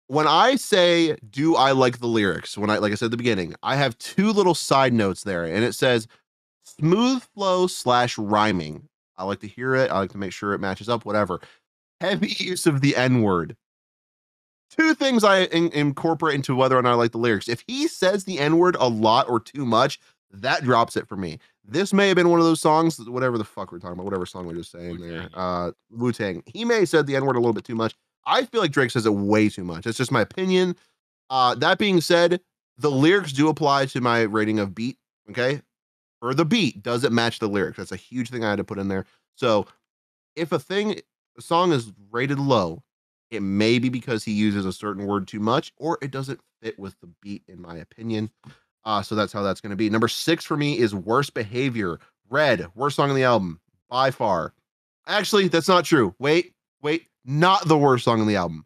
When I say, do I like the lyrics? When like I said at the beginning, I have two little side notes there, and it says smooth flow / rhyming. I like to hear it. I like to make sure it matches up, whatever. Heavy use of the N word. Two things I incorporate into whether or not I like the lyrics. If he says the N word a lot or too much, that drops it for me. This may have been one of those songs, whatever the fuck we're talking about, whatever song we're just saying there. Wu-Tang. He may have said the N word a little bit too much. I feel like Drake says it way too much. It's just my opinion. That being said, the lyrics do apply to my rating of beat. Okay. For the beat, does it match the lyrics? That's a huge thing I had to put in there. So if a song is rated low, it may be because he uses a certain word too much, or it doesn't fit with the beat, in my opinion. So that's how that's going to be. Number 6 for me is Worst Behavior. Red, worst song on the album by far. Actually, that's not true. Wait, not the worst song on the album.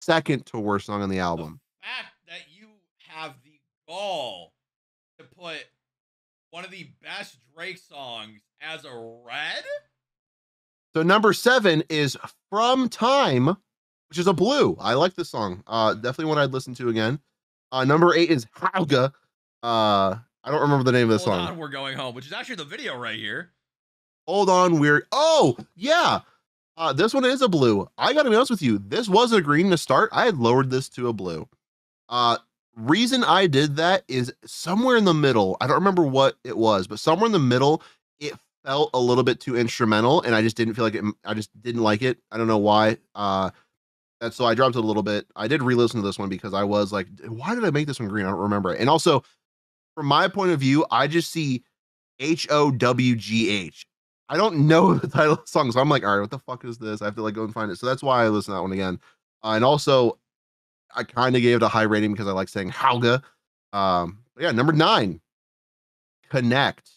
Second to worst song on the album. The fact that you have the gall to put one of the best Drake songs as a red? So number 7 is From Time, which is a blue. I like this song. Definitely one I'd listen to again. Number 8 is Hauga. I don't remember the name of the song. Hold on, We're Going Home, which is actually the video right here. Hold on, oh, yeah. This one is a blue. I gotta be honest with you. This was a green to start. I had lowered this to a blue. Reason I did that is somewhere in the middle. I don't remember what it was, but somewhere in the middle, it felt a little bit too instrumental, and I just didn't feel like it. I just didn't like it. I don't know why. And so I dropped it a little bit. I did re-listen to this one because I was like, why did I make this one green? I don't remember it. And also, from my point of view, I just see HOWGH. I don't know the title of the song, so I'm like, all right, what the fuck is this? I have to like go and find it. So that's why I listen to that one again. And also, I kind of gave it a high rating because I like saying Hauga. But yeah, number 9, Connect,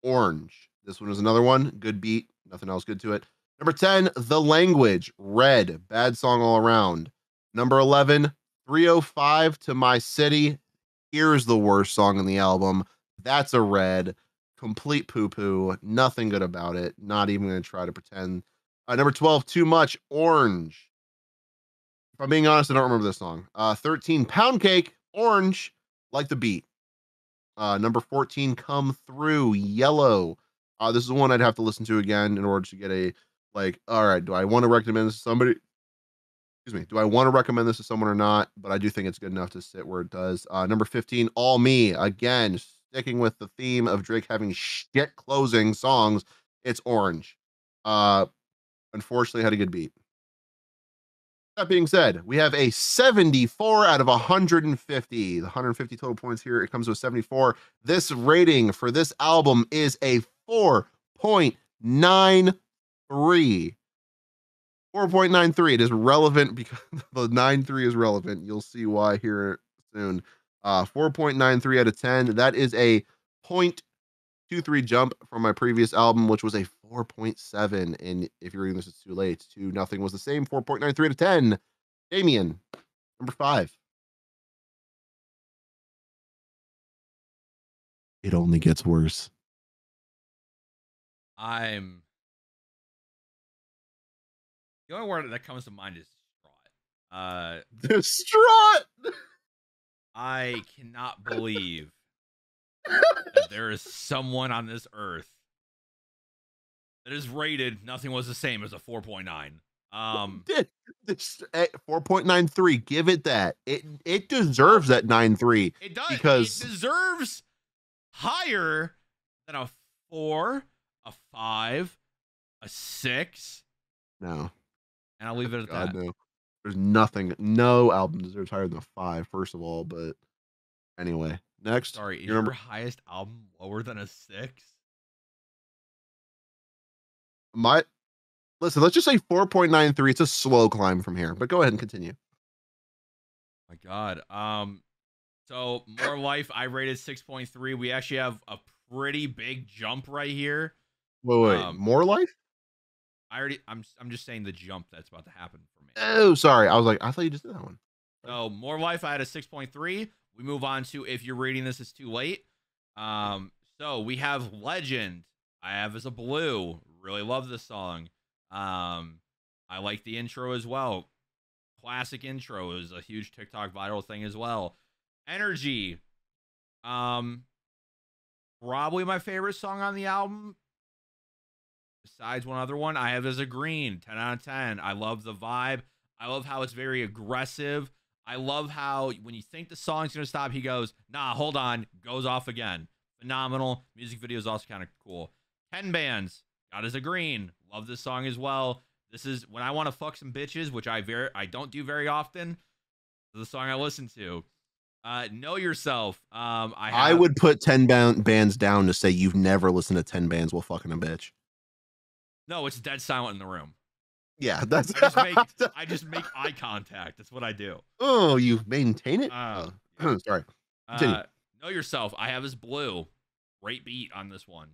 Orange. This one is another one. Good beat. Nothing else good to it. Number 10, The Language, Red. Bad song all around. Number 11, 305 to My City. Here's the worst song on the album. That's a red. Complete poo-poo. Nothing good about it. Not even going to try to pretend. Number 12, Too Much, Orange. If I'm being honest, I don't remember this song. 13, Pound Cake, Orange. Like the beat. Number 14, Come Through, Yellow. This is one I'd have to listen to again in order to get a, like, all right, do I want to recommend this to somebody? Excuse me. Do I want to recommend this to someone or not? But I do think it's good enough to sit where it does. Number 15, All Me. Again, sticking with the theme of Drake having shit closing songs. It's Orange. Unfortunately, had a good beat. That being said, we have a 74 out of 150. The 150 total points here. It comes to a 74. This rating for this album is a 4.93. 4.93. It is relevant because the 9.3 is relevant. You'll see why here soon. 4.93 out of 10. That is a 0.23 jump from my previous album, which was a 4.7. And if you're reading this, it's too late. 2-0 was the same. 4.93 out of 10. Damien, number 5. It only gets worse. The only word that comes to mind is distraught. Distraught. I cannot believe that there is someone on this earth that is rated Nothing Was the Same as a 4.9. 4.93. Give it that. It deserves that 9.3. It does. Because it deserves higher than a 4, a 5, a 6. No. And I'll leave it at God, that. no. There's nothing. No album deserves higher than a 5, first of all. But anyway, next. Sorry, is your highest album lower than a 6? Listen, let's just say 4.93. It's a slow climb from here, but go ahead and continue. My God. So More Life, I rated 6.3. We actually have a pretty big jump right here. Wait. More Life? I'm just saying the jump that's about to happen for me. Oh, sorry. I was like, I thought you just did that one. So More Life, I had a 6.3. We move on to If You're Reading This, It's Too Late. So we have Legend. I have as a blue. Really love this song. I like the intro as well. Classic intro is a huge TikTok viral thing as well. Energy. Probably my favorite song on the album. Besides one other one, I have as a green, 10 out of 10. I love the vibe. I love how it's very aggressive. I love how when you think the song's going to stop, he goes, nah, hold on, goes off again. Phenomenal. Music video is also kind of cool. 10 bands, got as a green. Love this song as well. This is when I want to fuck some bitches, which I don't do very often. This is the song I listen to. Know Yourself. I would put 10 bands down to say you've never listened to 10 bands while fucking a bitch. No, it's dead silent in the room. Yeah, that's. I just make eye contact. That's what I do. Oh, you maintain it. Sorry. Know Yourself. I have as blue. Great beat on this one.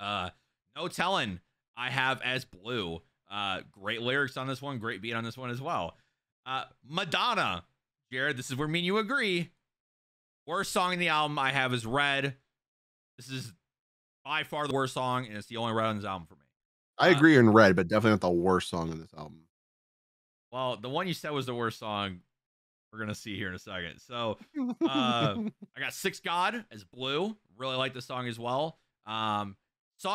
No Telling. I have as blue. Great lyrics on this one. Great beat on this one as well. Madonna. Jared, this is where me and you agree. Worst song in the album I have is Red. This is by far the worst song, and it's the only red on this album for me. I agree in Red, but definitely not the worst song in this album. Well, the one you said was the worst song, we're going to see here in a second. So, I got Six God as blue. Really like this song as well. Song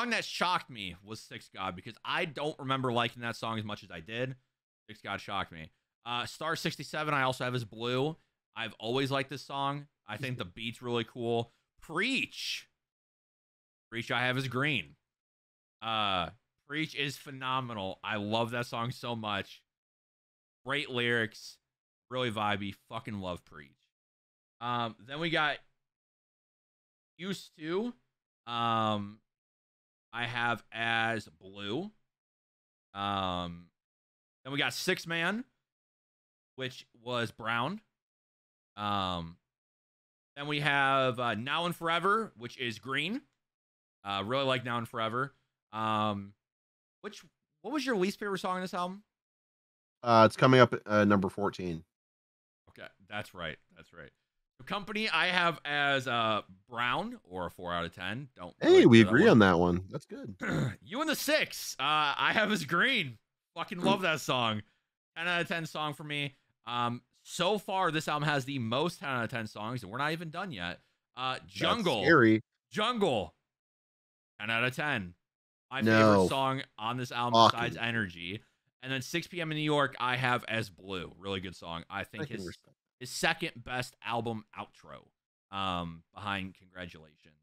that shocked me was Six God because I don't remember liking that song as much as I did. Six God shocked me. Star 67, I also have as blue. I've always liked this song. I think the beat's really cool. Preach, I have as green. Preach is phenomenal. I love that song so much. Great lyrics, really vibey. Fucking love Preach. Then we got Used To. I have as blue. Then we got Six Man, which was brown. Then we have Now and Forever, which is green. Really like Now and Forever. What was your least favorite song in this album? It's coming up at number 14. Okay, that's right. The Company I have as brown or a 4 out of 10. Hey, we agree on that one. That's good. You and the Six. I have as green. Fucking love that song. 10 out of 10 song for me. So far this album has the most 10 out of 10 songs, and we're not even done yet. Jungle. That's scary. Jungle. 10 out of 10. My favorite song on this album besides Energy. And then 6 p.m. in New York, I have as blue. Really good song. I think his second best album outro. Behind Congratulations.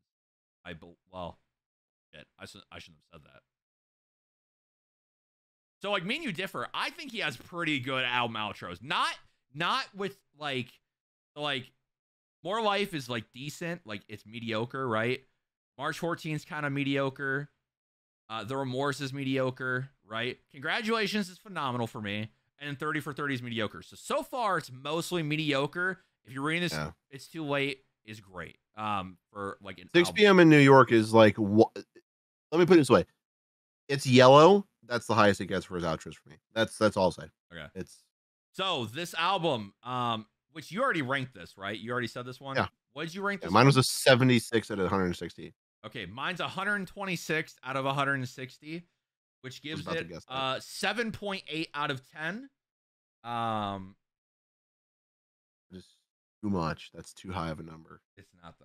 I shouldn't have said that. So like me and you differ. I think he has pretty good album outros. Not with like More Life is like decent, like it's mediocre, right? March 14th is kind of mediocre. The Remorse is mediocre, right? Congratulations is phenomenal for me. And 30 for 30 is mediocre. So far, it's mostly mediocre. If you're reading this, It's Too Late is great. For like 6 p.m. in New York is like, let me put it this way. It's yellow. That's the highest it gets for his outros for me. That's all I'll say. Okay. So this album, which you already ranked this, right? You already said this one? Yeah. What did you rank this mine was a 76 out of 160. Okay, mine's 126 out of 160, which gives it 7.8 out of 10. Just too much. That's too high of a number. It's not though.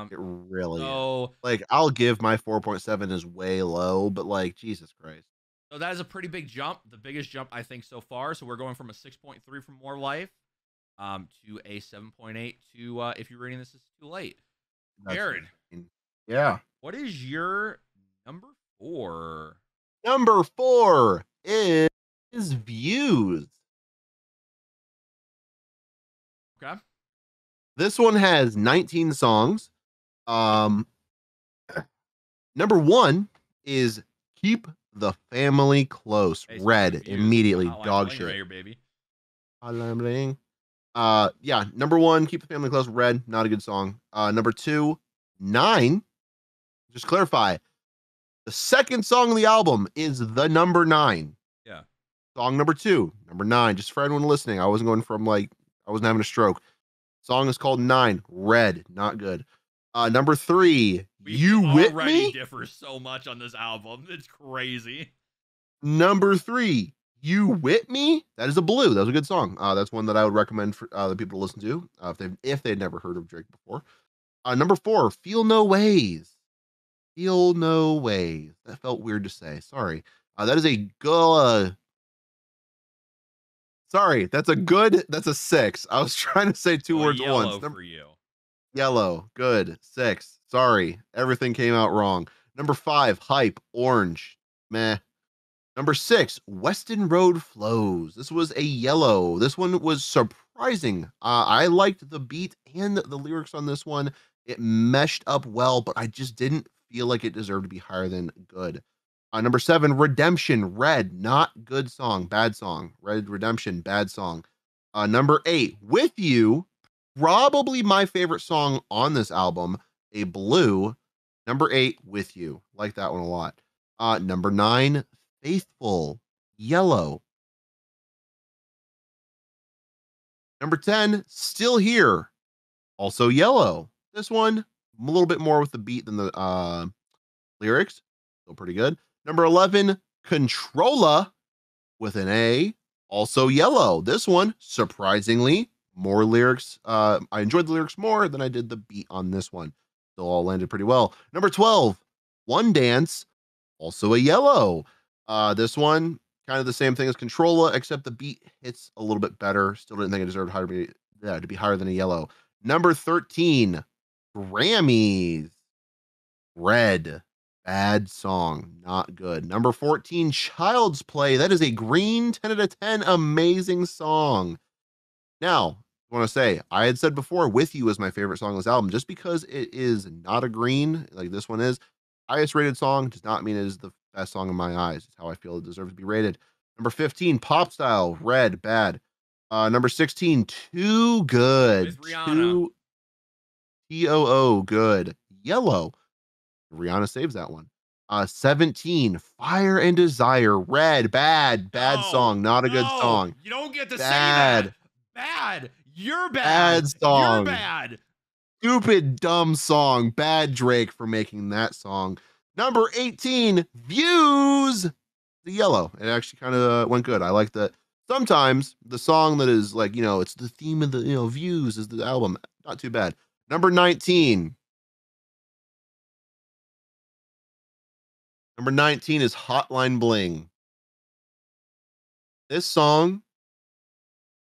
It really is. Like I'll give my 4.7 is way low, but like Jesus Christ. So that is a pretty big jump, the biggest jump I think so far. So we're going from a 6.3 from More Life, to a 7.8 to if you're reading this, It's Too Late. Jared. Yeah. What is your number 4? Number 4 is Views. Okay. This one has 19 songs. Number 1 is Keep the Family Close. Red immediately. Dog shit. Here, baby. Yeah. Number 1, Keep the Family Close. Red. Not a good song. Number 2, 9. Just clarify. The second song of the album is the number 9. Yeah. Song number 2, number 9. Just for everyone listening, I wasn't going from I wasn't having a stroke. Song is called 9. Red. Not good. Number 3, You With Me. Differ so much on this album. It's crazy. Number 3, You With Me. That is a Blue. That was a good song. That's one that I would recommend for the people to listen to if they've never heard of Drake before. Number 4, Feel No Ways. Feel No Ways. That felt weird to say. Sorry. That is a good. Sorry, that's a good. That's a 6. I was trying to say two So words at once. yellow for you. Yellow. Good. 6. Sorry. Everything came out wrong. Number 5, Hype. Orange. Meh. Number 6, Weston Road Flows. This was a yellow. This one was surprising. I liked the beat and the lyrics on this one. It meshed up well, but I just didn't feel like it deserved to be higher than good. Number 7, Redemption. Red. Not good song. Bad song. Red Redemption. Bad song. Number 8, With You. Probably my favorite song on this album. A Blue. Number 8, With You. Like that one a lot. Number 9, Faithful. Yellow. Number 10, Still Here. Also yellow. This one, a little bit more with the beat than the lyrics. Still pretty good. Number 11, Controlla with an A. Also yellow. This one, surprisingly, more lyrics. I enjoyed the lyrics more than I did the beat on this one. Still all landed pretty well. Number 12, One Dance. Also a yellow. This one, kind of the same thing as Controlla, except the beat hits a little bit better. Still didn't think it deserved to be higher than a yellow. Number 13, Grammys. Red. Bad song. Not good. Number 14, Child's Play. That is a green 10 out of 10. Amazing song. Now, I want to say, I had said before, With You is my favorite song on this album, just because it is not a green, like this one is. Highest rated song does not mean it is the best song in my eyes. It's how I feel it deserves to be rated. Number 15, Pop Style. Red. Bad. Number 16, Too Good. With Rihanna. Too good. Yellow. Rihanna saves that one. 17, Fire and Desire. Red. Bad song. Not a good song. You don't get to Bad. say that. Bad. You're bad. Bad song. You're bad. Stupid, dumb song. Bad Drake for making that song. Number 18, Views. The yellow. It actually kind of went good. I like that. Sometimes the song that is like, it's the theme of the, Views is the album. Not too bad. Number 19. Number 19 is Hotline Bling. This song,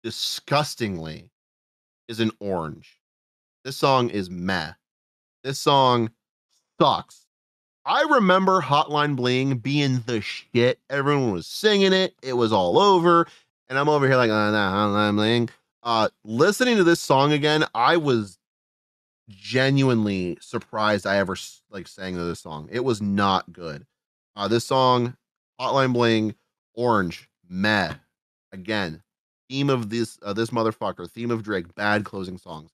disgustingly, is an orange. This song is meh. This song sucks. I remember Hotline Bling being the shit. Everyone was singing it. It was all over. And I'm over here like, nah, Hotline Bling. Listening to this song again, I was genuinely surprised I ever sang to this song. It was not good. This song, Hotline Bling, orange, meh. Again, theme of this motherfucker, theme of Drake, bad closing songs.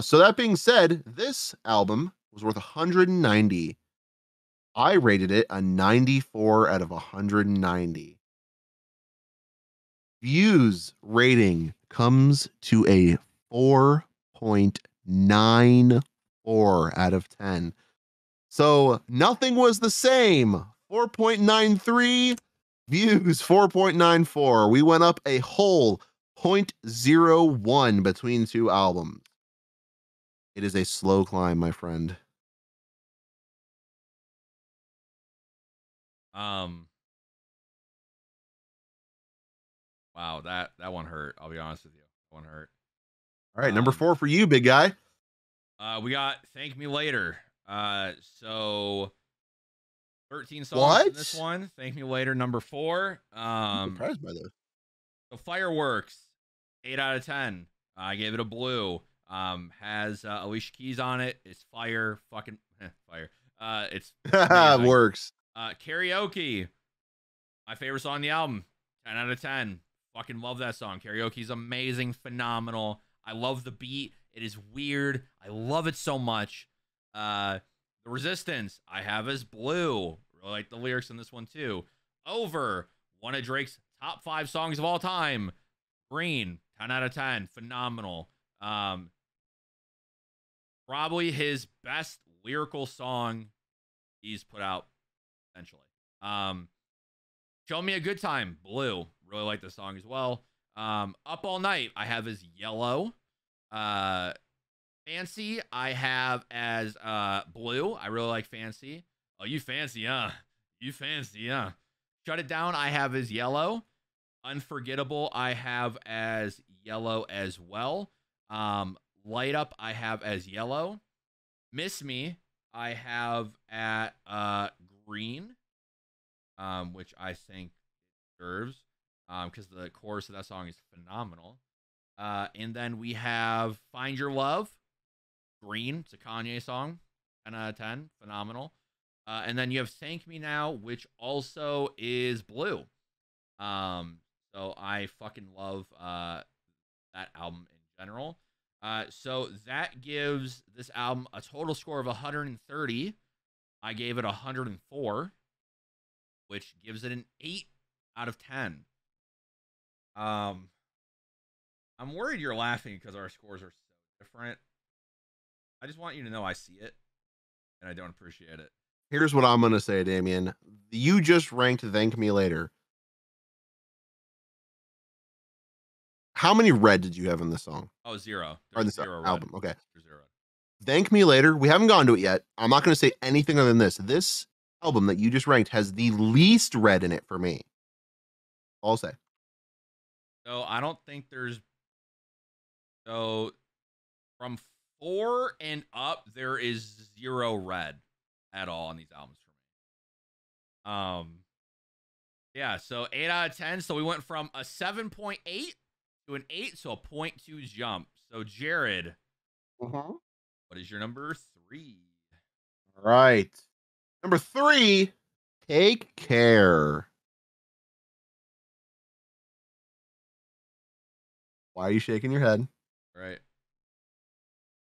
So that being said, this album was worth 190. I rated it a 94 out of 190. Views rating comes to a 4.94 out of 10. So nothing was the same. 4.93. Views 4.94. We went up a whole 0.01 between two albums. It is a slow climb, my friend. Wow, that one hurt. I'll be honest with you. That one hurt. All right, number 4 for you, big guy. We got Thank Me Later. So 13 songs in this one. Thank Me Later, number 4. I'm surprised by this. So Fireworks, 8 out of 10. I gave it a blue. Has Alicia Keys on it. It's fire. Fucking fire. It's works. Karaoke, my favorite song on the album. 10 out of 10. Fucking love that song. Karaoke's amazing, phenomenal. I love the beat. It is weird. I love it so much. The Resistance, I have as blue. Really like the lyrics in this one too. Over, one of Drake's top 5 songs of all time. Green, 10 out of 10. Phenomenal. Probably his best lyrical song he's put out, essentially. Show Me a Good Time, blue. Really like this song as well. Up All Night, I have as yellow. Fancy, I have as blue. I really like Fancy. Oh, you fancy, huh? You fancy, huh? Shut It Down, I have as yellow. Unforgettable, I have as yellow as well. Light Up, I have as yellow. Miss Me, I have at green, which I think deserves, because the chorus of that song is phenomenal. And then we have Find Your Love, green. It's a Kanye song, 10 out of 10, phenomenal. And then you have Thank Me Now, which also is blue. So I fucking love that album in general. So that gives this album a total score of 130. I gave it 104, which gives it an 8 out of 10. I'm worried you're laughing because our scores are so different. I just want you to know I see it, and I don't appreciate it. Here's what I'm gonna say, Damien. You just ranked "Thank Me Later." How many red did you have in this song? Oh, 0. Or in There's this 0 album? red. Okay. There's 0 red. "Thank Me Later." We haven't gone to it yet. I'm not gonna say anything other than this. This album that you just ranked has the least red in it for me. I'll say. So I don't think there's. So from 4 and up, there is 0 red at all on these albums for me. Yeah, so 8 out of 10. So we went from a 7.8 to an 8, so a 0.2 jump. So Jared, what is your number 3? All right. Number 3, Take Care. Why are you shaking your head? Right.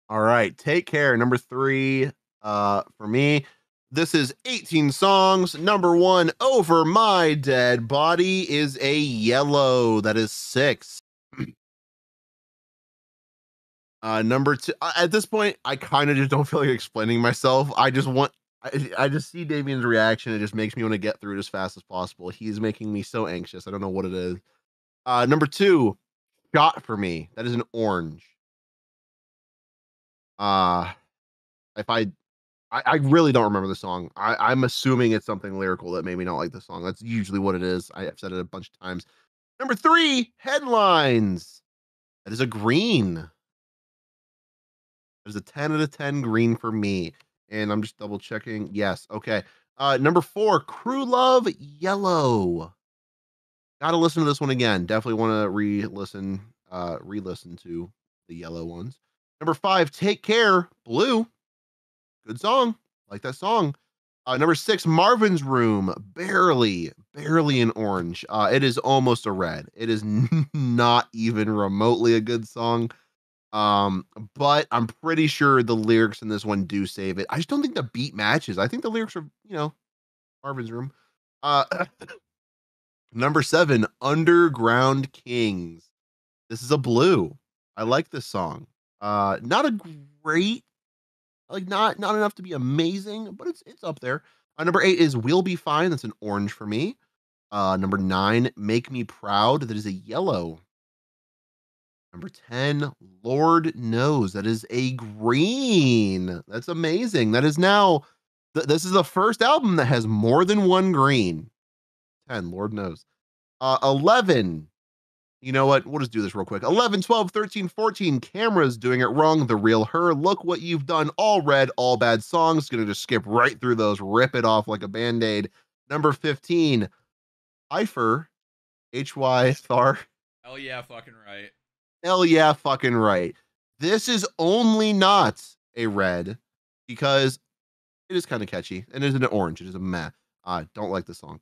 All right, Take Care, number 3. For me, this is 18 songs. Number 1, Over My Dead Body, is a yellow. That is 6. Number 2. At this point, I kind of just don't feel like explaining myself. I just see Damien's reaction. It just makes me want to get through it as fast as possible. He's making me so anxious. I don't know what it is. Number 2, Shot for Me. That is an orange. If I really don't remember the song. I'm assuming it's something lyrical that made me not like the song. That's usually what it is. I've said it a bunch of times. Number 3, Headlines. That is a green. That is a 10 out of 10 green for me. And I'm just double checking. Yes. Okay. Number 4, Crew Love, yellow. Gotta listen to this one again. Definitely want to re-listen to the yellow ones. Number 5, Take Care, blue. Good song. Like that song. Number 6, Marvin's Room. Barely an orange. It is almost a red. It is not even remotely a good song. But I'm pretty sure the lyrics in this one do save it. I just don't think the beat matches. I think the lyrics are, Marvin's Room. Number 7, Underground Kings. This is a blue. I like this song. Not a great, like not enough to be amazing, but it's up there. Number 8 is We'll Be Fine. That's an orange for me. Number 9, Make Me Proud. That is a yellow. Number 10, Lord Knows. That is a green. That's amazing. That is now, this is the first album that has more than one green. 10, Lord Knows. 11, you know what? We'll just do this real quick. 11, 12, 13, 14, Cameras Doing It Wrong. The Real Her. Look What You've Done. All red, all bad songs. Gonna just skip right through those, rip it off like a band-aid. Number 15, Hypher. HY-THAR. Hell yeah, fucking right. Hell yeah, fucking right. This is only not a red because it is kind of catchy and it is an orange. It is a meh. I don't like the song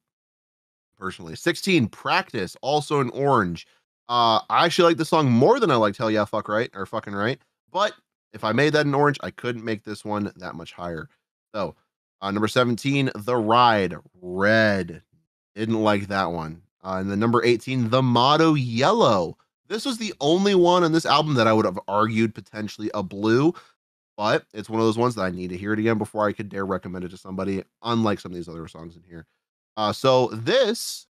personally. 16, Practice, also an orange. I actually like the song more than I liked Hell Yeah, Fuck Right or Fucking Right. But if I made that an orange, I couldn't make this one that much higher. So, number 17, The Ride, red. Didn't like that one. And then number 18, The Motto, yellow. This was the only one on this album that I would have argued potentially a blue, but it's one of those ones that I need to hear it again before I could dare recommend it to somebody, unlike some of these other songs in here. So this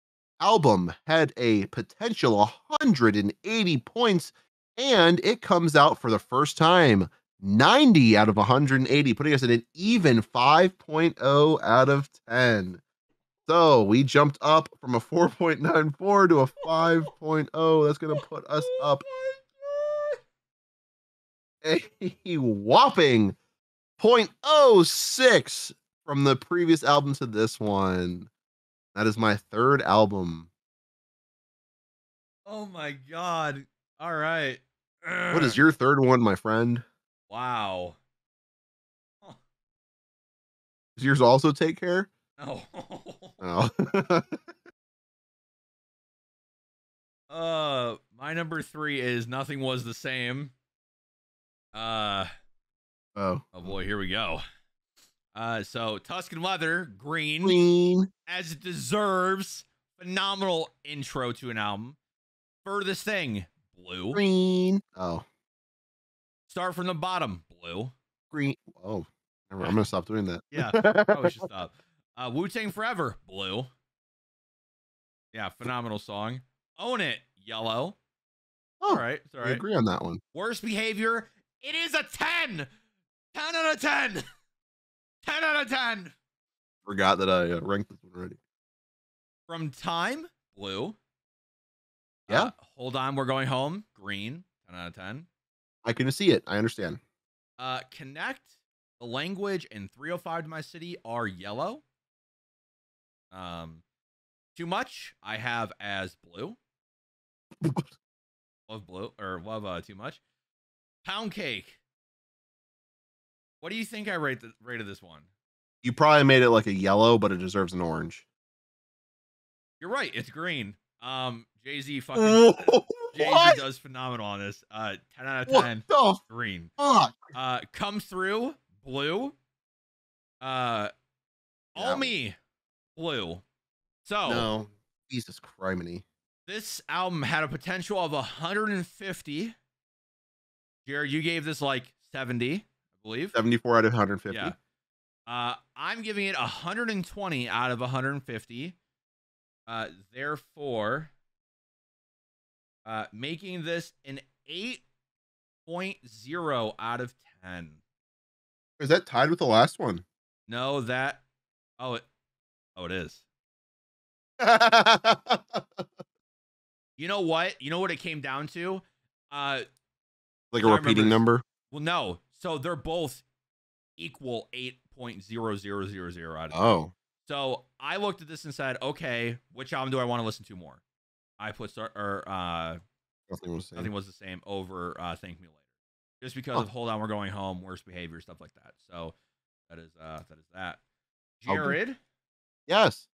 album had a potential 180 points, and it comes out for the first time 90 out of 180, putting us at an even 5.0 out of 10. So we jumped up from a 4.94 to a 5.0. That's going to put us up a whopping 0.06 from the previous album to this one. That is my third album. Oh my god. All right. What is your third one, my friend? Wow. Huh. Does yours also Take Care? No. Oh. My number 3 is Nothing Was the Same. Oh boy, here we go. So Tuscan Leather, Green, as it deserves. Phenomenal intro to an album. Furthest Thing, Blue. Green. Oh. Start from the Bottom, Blue. Green. Oh, I'm gonna stop doing that. Yeah, probably should stop. Wu-Tang Forever, Blue. Yeah, phenomenal song. Own It, Yellow. Oh, all right. I agree on that one. Worst Behavior, it is a 10. 10 out of 10. 10 out of 10. Forgot that I ranked this one already. From Time, Blue. Yeah. Hold On, We're Going Home, Green. 10 out of 10. I can see it. I understand. Connect, The Language, and 305 to My City are yellow. Too Much, I have as blue. Love blue, or love Too Much. Pound Cake. What do you think I rated this one? You probably made it like a yellow, but it deserves an orange. You're right. It's green. Jay-Z fucking Jay-Z does phenomenal on this. 10 out of 10. What the green. Fuck. Come Through, blue. All Me, blue. So no, Jesus criminy. This album had a potential of 150. Jared, you gave this like 70, I believe. 74 out of 150. Yeah. I'm giving it 120 out of 150. Therefore, making this an 8.0 out of 10. Is that tied with the last one? No, that. It is. You know what? You know what it came down to? Like a repeating number? Well, no. So they're both equal 8.0000 out of 10. Oh. So I looked at this and said, okay, which album do I want to listen to more? I put Nothing Was the Same over Thank Me Later. Just because of Hold On, We're Going Home, Worst Behavior, stuff like that. So that is that. Jared? Yes.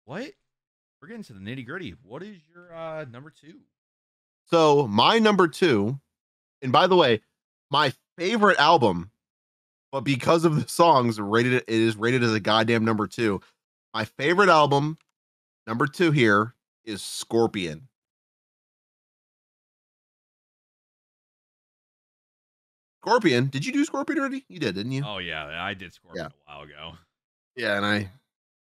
What? We're getting to the nitty gritty. What is your number 2? So my number 2, and by the way, my favorite album, but because of the songs, it is rated as a goddamn number 2. My favorite album, number 2 here, is Scorpion. Scorpion. Did you do Scorpion already? You did, didn't you? Oh yeah, I did Scorpion a while ago. Yeah, and I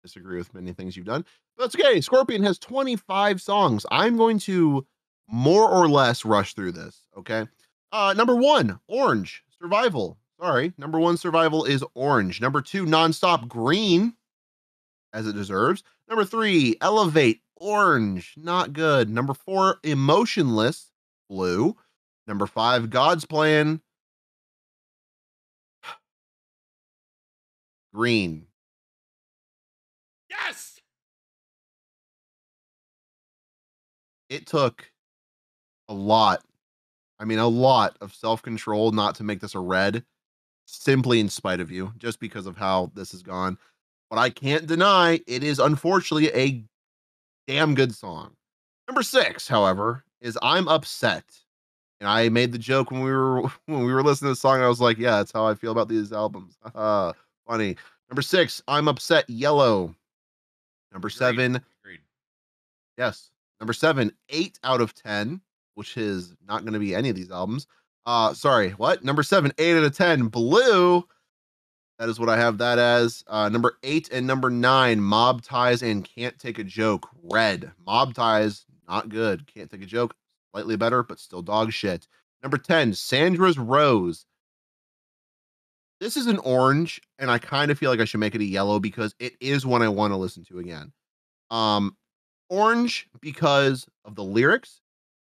disagree with many things you've done. But that's okay. Scorpion has 25 songs. I'm going to more or less rush through this, okay? Number 1, Orange, Survival. Sorry. Number 1, Survival is Orange. Number 2, Nonstop, Green, as it deserves. Number 3, Elevate, Orange, not good. Number 4, Emotionless, Blue. Number 5, God's Plan, green. Yes. It took a lot. I mean, a lot of self-control not to make this a red, simply in spite of you, just because of how this has gone. But I can't deny it is unfortunately a damn good song. Number 6, however, is I'm Upset. And I made the joke when we were listening to the song. I was like, yeah, that's how I feel about these albums. Funny. Number 6, I'm Upset, Yellow. Number 7. Agreed. Yes. Number 7, 8 out of 10, which is not going to be any of these albums. Sorry, what? Number 7, 8 out of 10, Blue. That is what I have that as. Number 8 and number 9, Mob Ties and Can't Take a Joke. Red. Mob Ties, not good. Can't Take a Joke, slightly better, but still dog shit. Number 10, Sandra's Rose. This is an orange, and I kind of feel like I should make it a yellow because it is one I want to listen to again. Um, Orange because of the lyrics.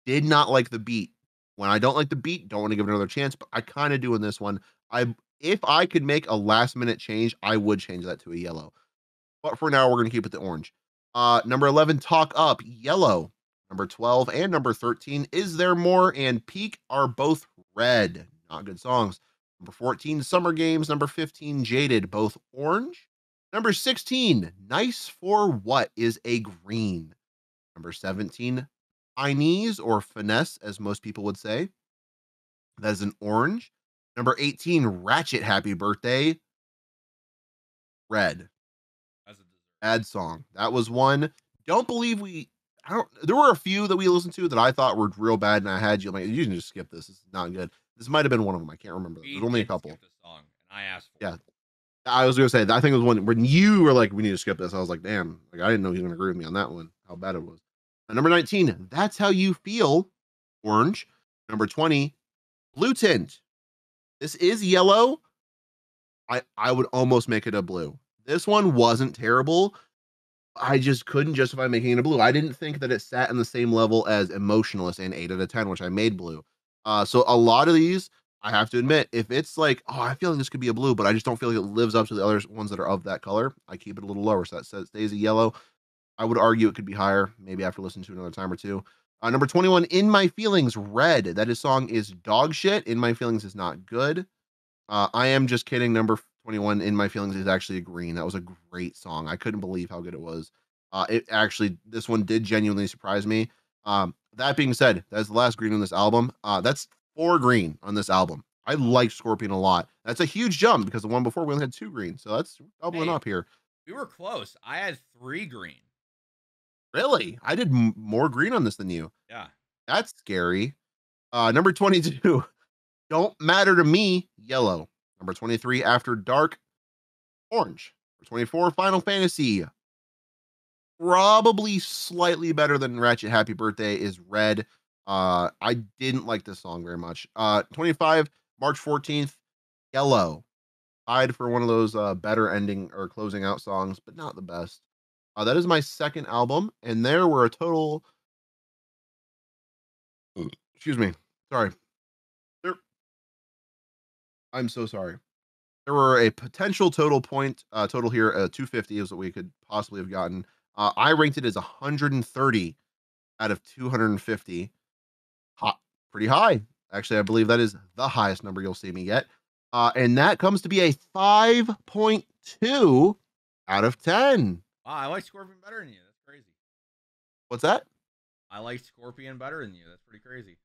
Did not like the beat. When I don't like the beat, don't want to give it another chance, but I kind of do in this one. If I could make a last minute change, I would change that to a yellow. But for now, we're gonna keep it the orange. Number 11, Talk Up, yellow. Number 12 and number 13, Is There More and Peak are both red. Not good songs. Number 14, Summer Games. Number 15, Jaded, both orange. Number 16, Nice for What is a green. Number 17, Chinese or finesse, as most people would say. That is an orange. Number 18, Ratchet Happy Birthday, red. As a dessert. Ad song. That was one. Don't believe we. I don't. There were a few that we listened to that I thought were real bad, and I had you like, you can just skip this. This is not good. This might have been one of them. I can't remember. We There's only a did couple. skip the song, and I asked for Yeah, it. I was gonna say that. I think it was one when you were like, we need to skip this. I was like, damn, like I didn't know you were gonna agree with me on that one. How bad it was. Number 19, That's How You Feel, orange. Number 20, Blue Tint. This is yellow. I would almost make it a blue. This one wasn't terrible. I just couldn't justify making it a blue. I didn't think that it sat in the same level as Emotionless and 8 out of 10, which I made blue. So a lot of these, I have to admit, if it's like, oh, I feel like this could be a blue, but I just don't feel like it lives up to the other ones that are of that color, I keep it a little lower. So that stays a yellow. I would argue it could be higher, maybe after listening to it another time or two. Number 21, In My Feelings, red. That his song is dog shit. In My Feelings is not good. I Am Just Kidding, number 21, In My Feelings is actually a green. That was a great song. I couldn't believe how good it was. It actually, this one did genuinely surprise me. That being said, that's the last green on this album. That's 4 green on this album. I like Scorpion a lot. That's a huge jump because the one before we only had 2 green. So that's doubling Hey, up here. we were close. I had 3 green. Really? I did more green on this than you. Yeah. That's scary. Number 22, Don't Matter to Me, yellow. Number 23, After Dark, orange. Number 24, Final Fantasy. Probably slightly better than Ratchet Happy Birthday is red. I didn't like this song very much. 25, March 14th, yellow. Tied for one of those better ending or closing out songs, but not the best. That is my second album, and there were a total. Excuse me. Sorry. There, I'm so sorry. There were a potential total here, 250 is what we could possibly have gotten. I ranked it as 130 out of 250. Hot, pretty high. Actually, I believe that is the highest number you'll see me get. And that comes to be a 5.2 out of 10. Wow, I like Scorpion better than you. That's crazy. What's that? I like Scorpion better than you. That's pretty crazy.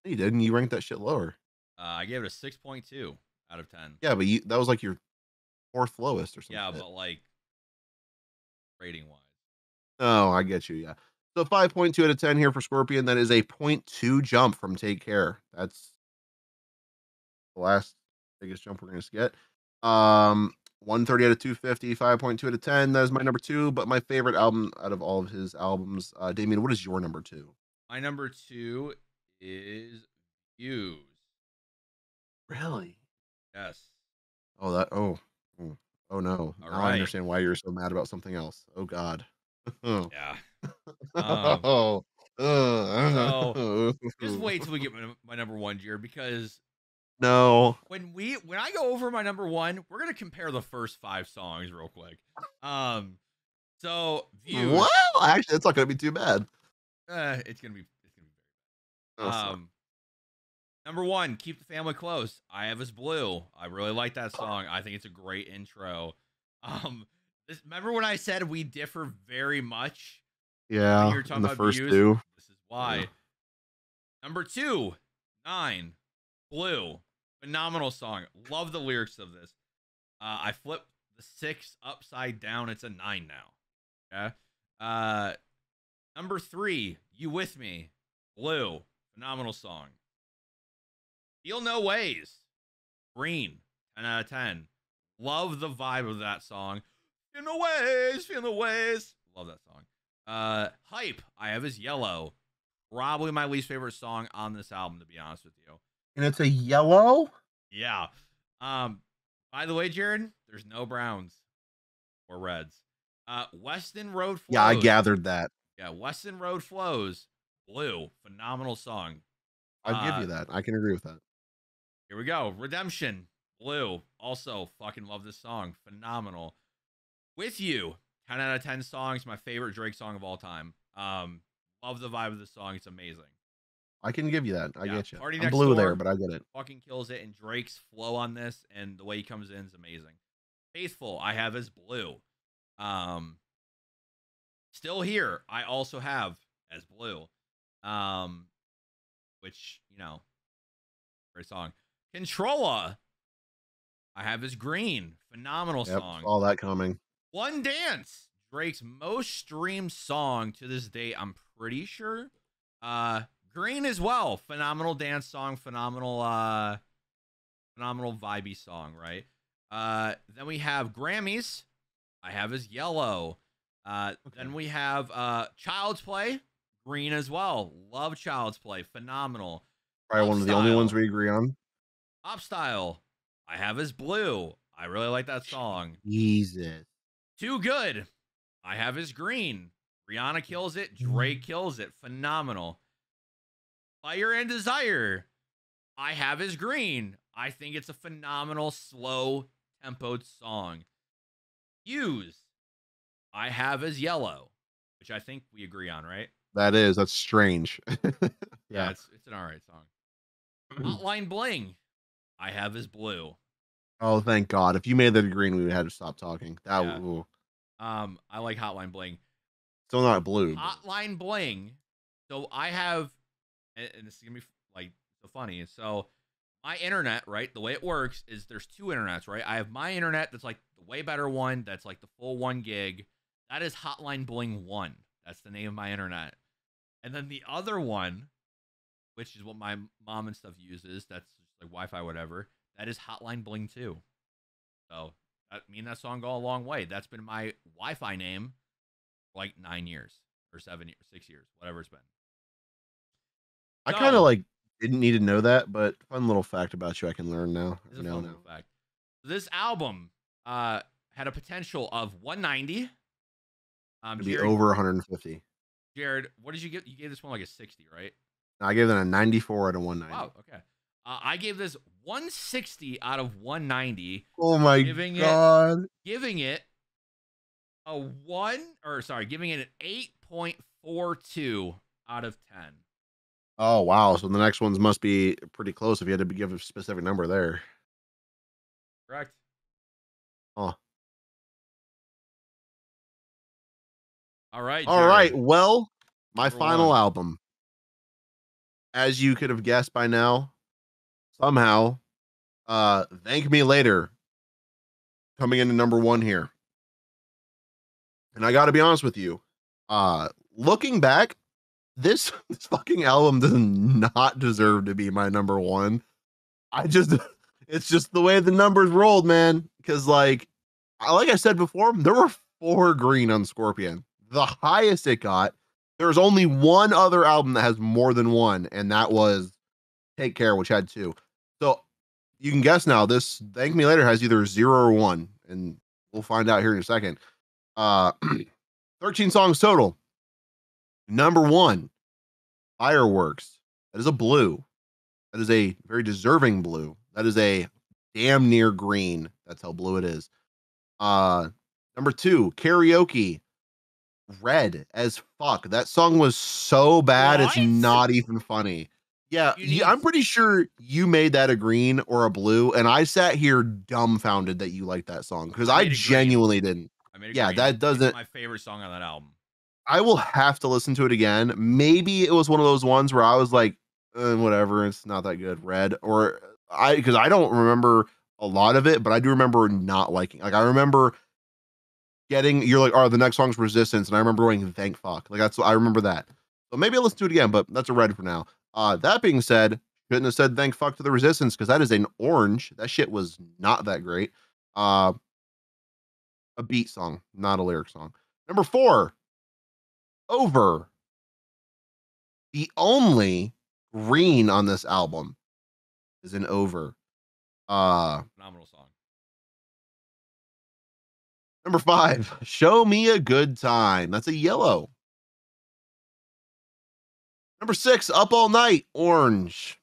You didn't. You ranked that shit lower. I gave it a 6.2 out of 10. Yeah, but that was like your 4th lowest or something. Yeah, but like rating wise. Oh, I get you. Yeah. So 5.2 out of 10 here for Scorpion. That is a 0.2 jump from Take Care. That's the last biggest jump we're going to get. 130 out of 250, 5.2 out of 10. That is my number 2, but my favorite album out of all of his albums. Damien, what is your number 2? My number 2 is Views. Really? Yes. Oh, oh no. All Now I right. understand why you're so mad about something else. Oh God. Oh. Yeah. So, Just wait till we get my number 1, Jared, because no. when I go over my number 1, we're gonna compare the first 5 songs real quick. So Views. Well, actually, it's not gonna be too bad. It's gonna be very bad. Number 1, Keep the Family Close. I Have Us Blue. I really like that song. I think it's a great intro. Remember when I said we differ very much? Yeah, You're talking in the about first Views? 2. This is why. Yeah. Number 2, 9, Blue. Phenomenal song. Love the lyrics of this. I flipped the 6 upside down. It's a 9 now. Okay. Number 3, You With Me. Blue. Phenomenal song. Feel No Ways. Green. 10 out of 10. Love the vibe of that song. In the ways, in the ways. Love that song. Hype. I have is Yellow. Probably my least favorite song on this album, to be honest with you. And it's a yellow? Yeah. By the way, Jared, there's no browns or reds. Weston Road Flows. Yeah, I gathered that. Yeah, Weston Road Flows. Blue. Phenomenal song. I'll give you that. I can agree with that. Here we go. Redemption. Blue. Also, fucking love this song. Phenomenal. With You. 10 out of 10 songs. My favorite Drake song of all time. Love the vibe of the song. It's amazing. I can give you that. I get you. Party I'm Next blue Door there, but I get it. Fucking kills it. And Drake's flow on this and the way he comes in is amazing. Faithful. I have as Blue. Still Here. I also have as Blue. Which, you know, great song. Controlla. I have as Green. Phenomenal song. All that coming. One Dance. Drake's most streamed song to this day, I'm pretty sure. Green as well. Phenomenal dance song. Phenomenal vibey song, right? Then we have Grammys. I have as Yellow. Then we have Child's Play. Green as well. Love Child's Play. Phenomenal. Probably one of the only ones we agree on. Pop Style. I have as Blue. I really like that song. Jesus. Too Good. I have as Green. Rihanna kills it. Drake kills it. Phenomenal. Fire and Desire. I have as Green. I think it's a phenomenal, slow tempoed song. Use. I have as Yellow, which I think we agree on, right? That's strange. Yeah, it's an alright song. Hotline Bling. I have as Blue. Oh, thank God. If you made that green, we would have to stop talking. I like Hotline Bling. Still not blue. Hotline Bling. So I have, and this is gonna be like so funny. So my internet, right? The way it works is there's two internets, right? I have my internet that's like the way better one, that's like the full 1 gig. That is Hotline Bling 1. That's the name of my internet. And then the other one, which is what my mom and stuff uses, that's just like Wi-Fi, whatever. That is Hotline Bling 2. So me and that song go a long way. That's been my Wi-Fi name for like 9 years or 7 years, 6 years, whatever it's been. I kind of like didn't need to know that, but fun little fact about you I can learn now. It's a fun little fact. This album had a potential of 190. It'd be over 150. Jared, what did you give? You gave this one like a 60, right? I gave it a 94 out of 190. Wow, okay. I gave this 160 out of 190. Oh my God. Giving it a giving it an 8.42 out of 10. Oh, wow. So the next ones must be pretty close if you had to give a specific number there. Correct. Oh. All right. All right. Well, my final album, as you could have guessed by now, somehow, Thank Me Later, coming into number 1 here. And I got to be honest with you, looking back, this fucking album does not deserve to be my number 1. It's just the way the numbers rolled, man. Because like I said before, there were 4 green on Scorpion. The highest it got. There's only one other album that has more than 1, and that was Take Care, which had 2. So you can guess now. This Thank Me Later has either 0 or 1, and we'll find out here in a second. 13 songs total. Number 1, Fireworks. That is a blue. That is a very deserving blue. That is a damn near green. That's how blue it is. Number 2, Karaoke. Red as fuck. That song was so bad, it's not even funny. Yeah, I'm pretty sure you made that a green or a blue, and I sat here dumbfounded that you liked that song because I genuinely didn't. Yeah, that doesn't. My favorite song on that album. I will have to listen to it again. Maybe it was one of those ones where I was like, whatever, it's not that good. Red because I don't remember a lot of it, but I do remember not liking. Like I remember you're like, oh, the next song's Resistance, and I remember going, thank fuck. Like I remember that. So maybe I'll listen to it again, but that's a red for now. That being said, shouldn't have said thank fuck to the Resistance because that is an orange. That shit was not that great. Uh, a beat song, not a lyric song. Number 4, Over. The only green on this album is an Over. Phenomenal song. Number 5, Show Me a Good Time. That's a yellow. Number 6, Up All Night, orange.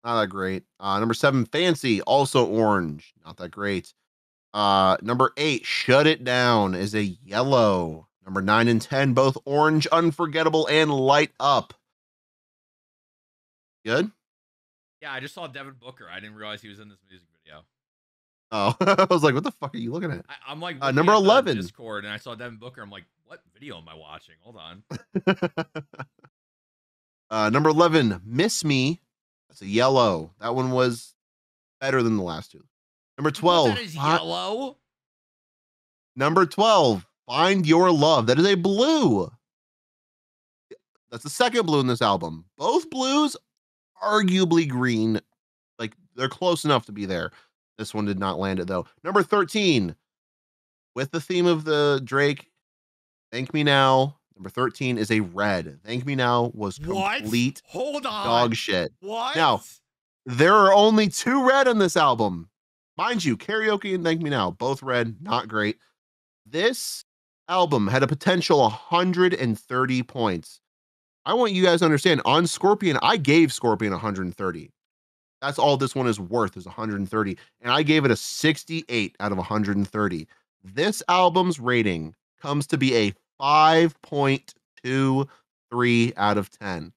Not that great. Number 7, Fancy, also orange. Not that great. Number 8, Shut It Down is a yellow. Number 9 and 10, both orange, Unforgettable, and Light Up. Good? Yeah, I just saw Devin Booker. I didn't realize he was in this music video. Oh, I was like, what the fuck are you looking at? I'm like, number 11. Discord, and I saw Devin Booker. I'm like, what video am I watching? Hold on. Number 11, Miss Me. That's a yellow. That one was better than the last two. Number 12. That is yellow. Number 12, Find Your Love. That is a blue. That's the second blue in this album. Both blues, arguably green. Like, they're close enough to be there. This one did not land it, though. Number 13, with the theme of the Drake, Thank Me Now. Number 13 is a red. Thank Me Now was complete Hold on. dog shit. What? Now, there are only 2 red on this album. Mind you, Karaoke and Thank Me Now, both red, not great. This album had a potential 130 points. I want you guys to understand, on Scorpion, I gave Scorpion 130. That's all this one is worth, is 130. And I gave it a 68 out of 130. This album's rating comes to be a 5.23 out of 10.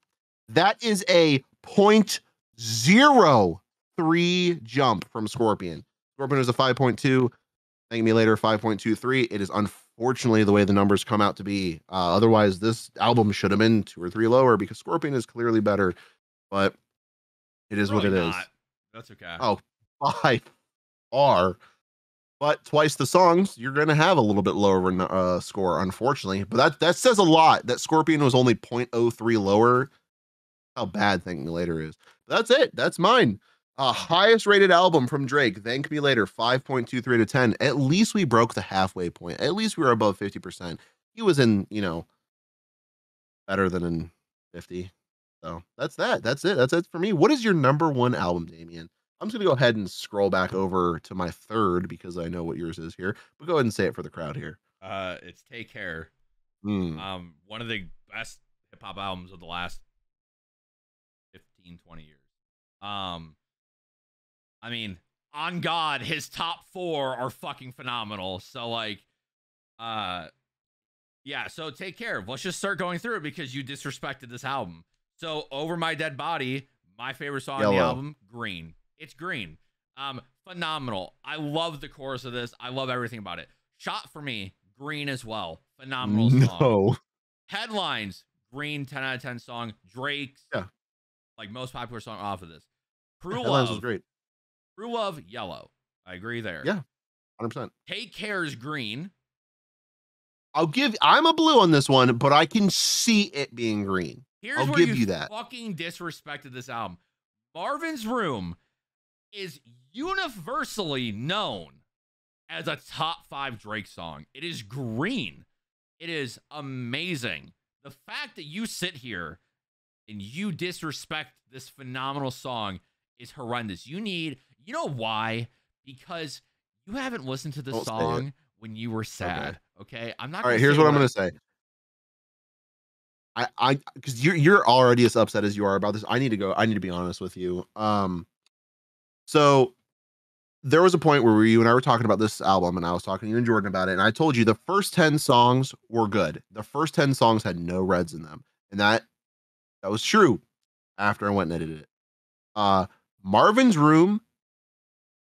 That is a 0.03 jump from Scorpion. Scorpion is a 5.2. Thank Me Later, 5.23. It is unfortunately the way the numbers come out to be. Otherwise, this album should have been 2 or 3 lower because Scorpion is clearly better. But it is really what it is. That's okay. Oh, by far. But twice the songs, you're going to have a little bit lower score, unfortunately. But that says a lot that Scorpion was only 0.03 lower. How bad Thank Me Later is. But that's it. That's mine. Highest rated album from Drake, Thank Me Later, 5.23 to 10. At least we broke the halfway point. At least we were above 50%. He was in, better than in 50. So that's that. That's it. That's it for me. What is your number 1 album, Damien? I'm just going to go ahead and scroll back over to my third because I know what yours is here. But go ahead and say it for the crowd here. It's Take Care. One of the best hip hop albums of the last 15, 20 years. I mean, on God, his top 4 are fucking phenomenal. So yeah, so Take Care. Let's just start going through it because you disrespected this album. So Over My Dead Body, my favorite song on the album, Green. It's green. Phenomenal. I love the chorus of this. I love everything about it. Shot for Me, green as well. Phenomenal song. No. Headlines, green, 10 out of 10 song. Drake's most popular song off of this. True Love was great. True Love, yellow. I agree there. Yeah, 100%. Take Care's green. I'm a blue on this one, but I can see it being green. I'll give you that. Fucking disrespected this album. Marvin's Room is universally known as a top 5 Drake song. It is green. It is amazing. The fact that you sit here and you disrespect this phenomenal song is horrendous. You know why? Because you haven't listened to the song when you were sad. Okay? I'm not. All right, here's what I'm going to say. Because you're already as upset as you are about this. I need to be honest with you. So there was a point where you and I were talking about this album, and I was talking to you and Jordan about it, and I told you the first 10 songs were good. The first 10 songs had no reds in them, and that was true after I went and edited it. Marvin's Room,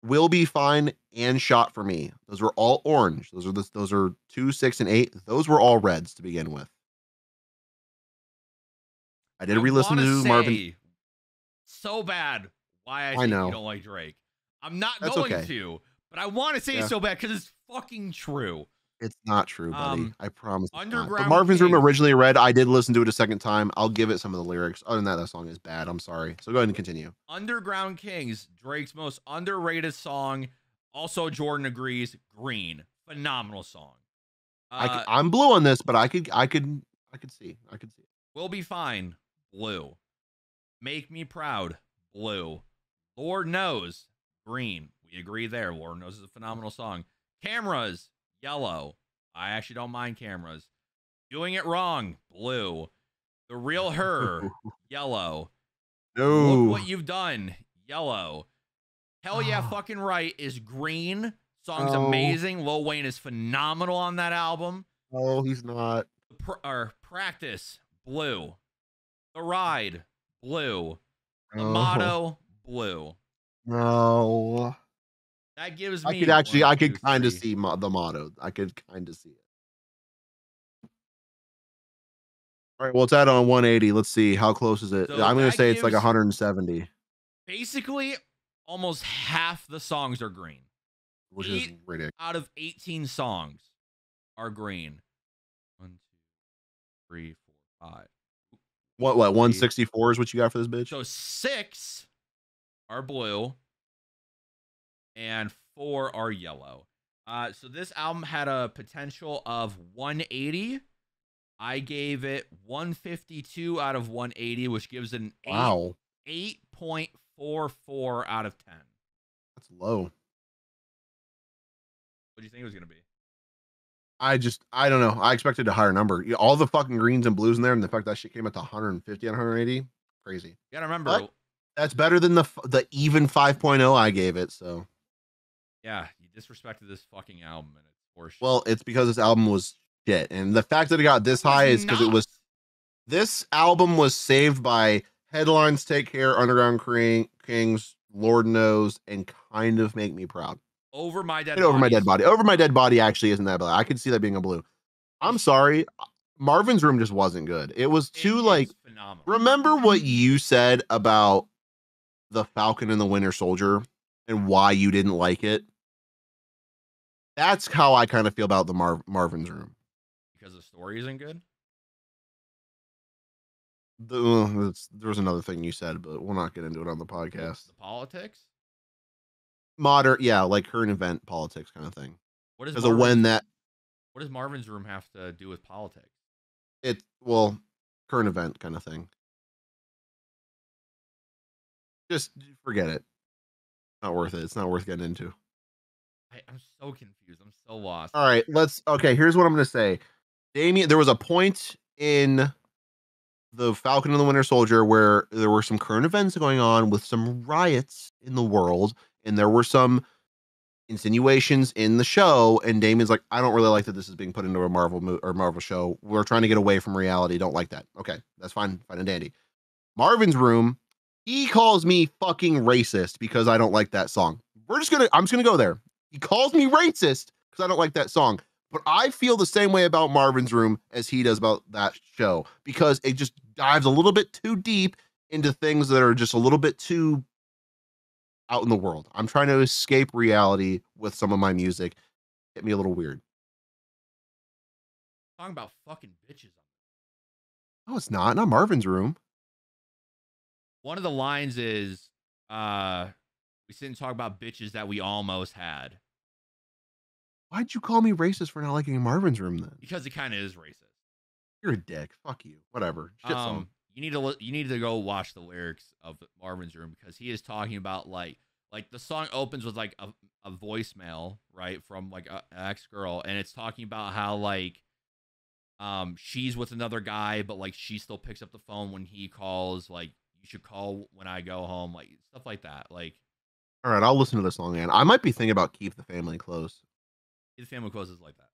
Will Be Fine, and Shot for Me. Those were all orange. Those are 2, 6, and 8. Those were all reds to begin with. I did re-listen to Marvin. So bad. Why I think you don't like Drake. I'm not going to, but I want to say so bad because it's fucking true. It's not true, buddy. I promise. Underground but Marvin's Room originally read. I did listen to it a second time. I'll give it some of the lyrics. Other than that, that song is bad. I'm sorry. So go ahead and continue. Underground Kings, Drake's most underrated song. Also, Jordan agrees. Green, phenomenal song. I'm blue on this, but I could see. We'll Be Fine, blue. Make Me Proud, blue. Lord Knows, green. We agree there. Lord Knows is a phenomenal song. Cameras, yellow. I actually don't mind Cameras. Doing It Wrong, blue. The Real Her, yellow. No. Look What You've Done, yellow. Hell Yeah Fucking Right is green. Song's amazing. Lil Wayne is phenomenal on that album. Oh, he's not. Practice, blue. The Ride, blue. The Motto, blue. No. That gives me. I could kind of see the motto. I could kind of see it. All right, well, it's at on 180. Let's see how close is it. So I'm going to say it's like gives- 170. Basically, almost half the songs are green. Which is ridiculous. Out of 18 songs are green. 1, 2, 3, 4, 5. What 164 is what you got for this bitch? So 6 are blue and 4 are yellow. So this album had a potential of 180. I gave it 152 out of 180, which gives it an 8.44 out of 10. That's low. What do you think it was going to be? I don't know. I expected a higher number. All the fucking greens and blues in there, and the fact that shit came at 150 and 180, crazy. You gotta remember, but that's better than the even 5.0 I gave it. So yeah, you disrespected this fucking album, and it's horseshit. Well, it's because this album was shit, and the fact that it got this high is because it was. This album was saved by Headlines, Take Care, Underground Kings, Lord Knows, and Kind of Make Me Proud. Over My Dead Body. Over My Dead Body actually isn't that bad. I could see that being a blue. I'm sorry. Marvin's Room just wasn't good. It was too phenomenal. Remember what you said about the Falcon and the Winter Soldier and why you didn't like it? That's how I kind of feel about the Marvin's Room. Because the story isn't good? There was another thing you said, but we'll not get into it on the podcast. The politics? Modern, yeah, like current event politics kind of thing. What does Marvin's Room have to do with politics? Current event kind of thing. Just forget it. Not worth it. It's not worth getting into. I'm so confused. I'm so lost. All right, here's what I'm going to say. Damien, there was a point in the Falcon and the Winter Soldier where there were some current events going on with some riots in the world, and there were some insinuations in the show, and Damien's like, I don't really like that this is being put into a Marvel show. We're trying to get away from reality. Don't like that. Okay, that's fine and dandy. Marvin's Room, he calls me fucking racist because I don't like that song. I'm just gonna go there. He calls me racist because I don't like that song. But I feel the same way about Marvin's Room as he does about that show, because it just dives a little bit too deep into things that are just a little bit too out in the world. I'm trying to escape reality with some of my music. Get me a little weird. Talking about fucking bitches. No, it's not Marvin's Room. One of the lines is, we sit and talk about bitches that we almost had. Why'd you call me racist for not liking Marvin's Room then? Because it kind of is racist. You're a dick. Fuck you. Whatever. Shit song. You need to go watch the lyrics of Marvin's Room, because he is talking about like the song opens with like a voicemail, right, from like an ex-girl, and it's talking about how like she's with another guy, but like she still picks up the phone when he calls, like you should call when I go home, like stuff like that. Like, all right, I'll listen to this song, man. I might be thinking about Keep the Family Close. Keep the Family Close is like that.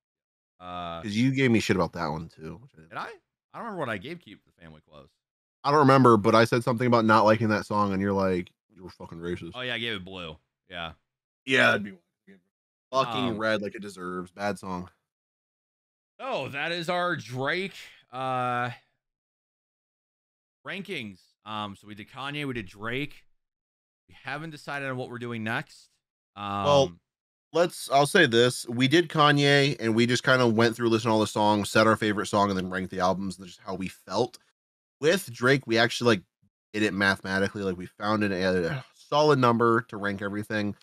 Because you gave me shit about that one too. Did I? I don't remember what I gave Keep the Family Close. I don't remember, but I said something about not liking that song, and you're like, you were fucking racist. Oh yeah, I gave it blue. Yeah. Yeah, it'd be fucking red like it deserves. Bad song. Oh, that is our Drake rankings. So we did Kanye, we did Drake. We haven't decided on what we're doing next. Well, I'll say this. We did Kanye, and we just kind of went through, listened to all the songs, said our favorite song, and then ranked the albums, just how we felt. With Drake, we actually did it mathematically. Like, we found a solid number to rank everything.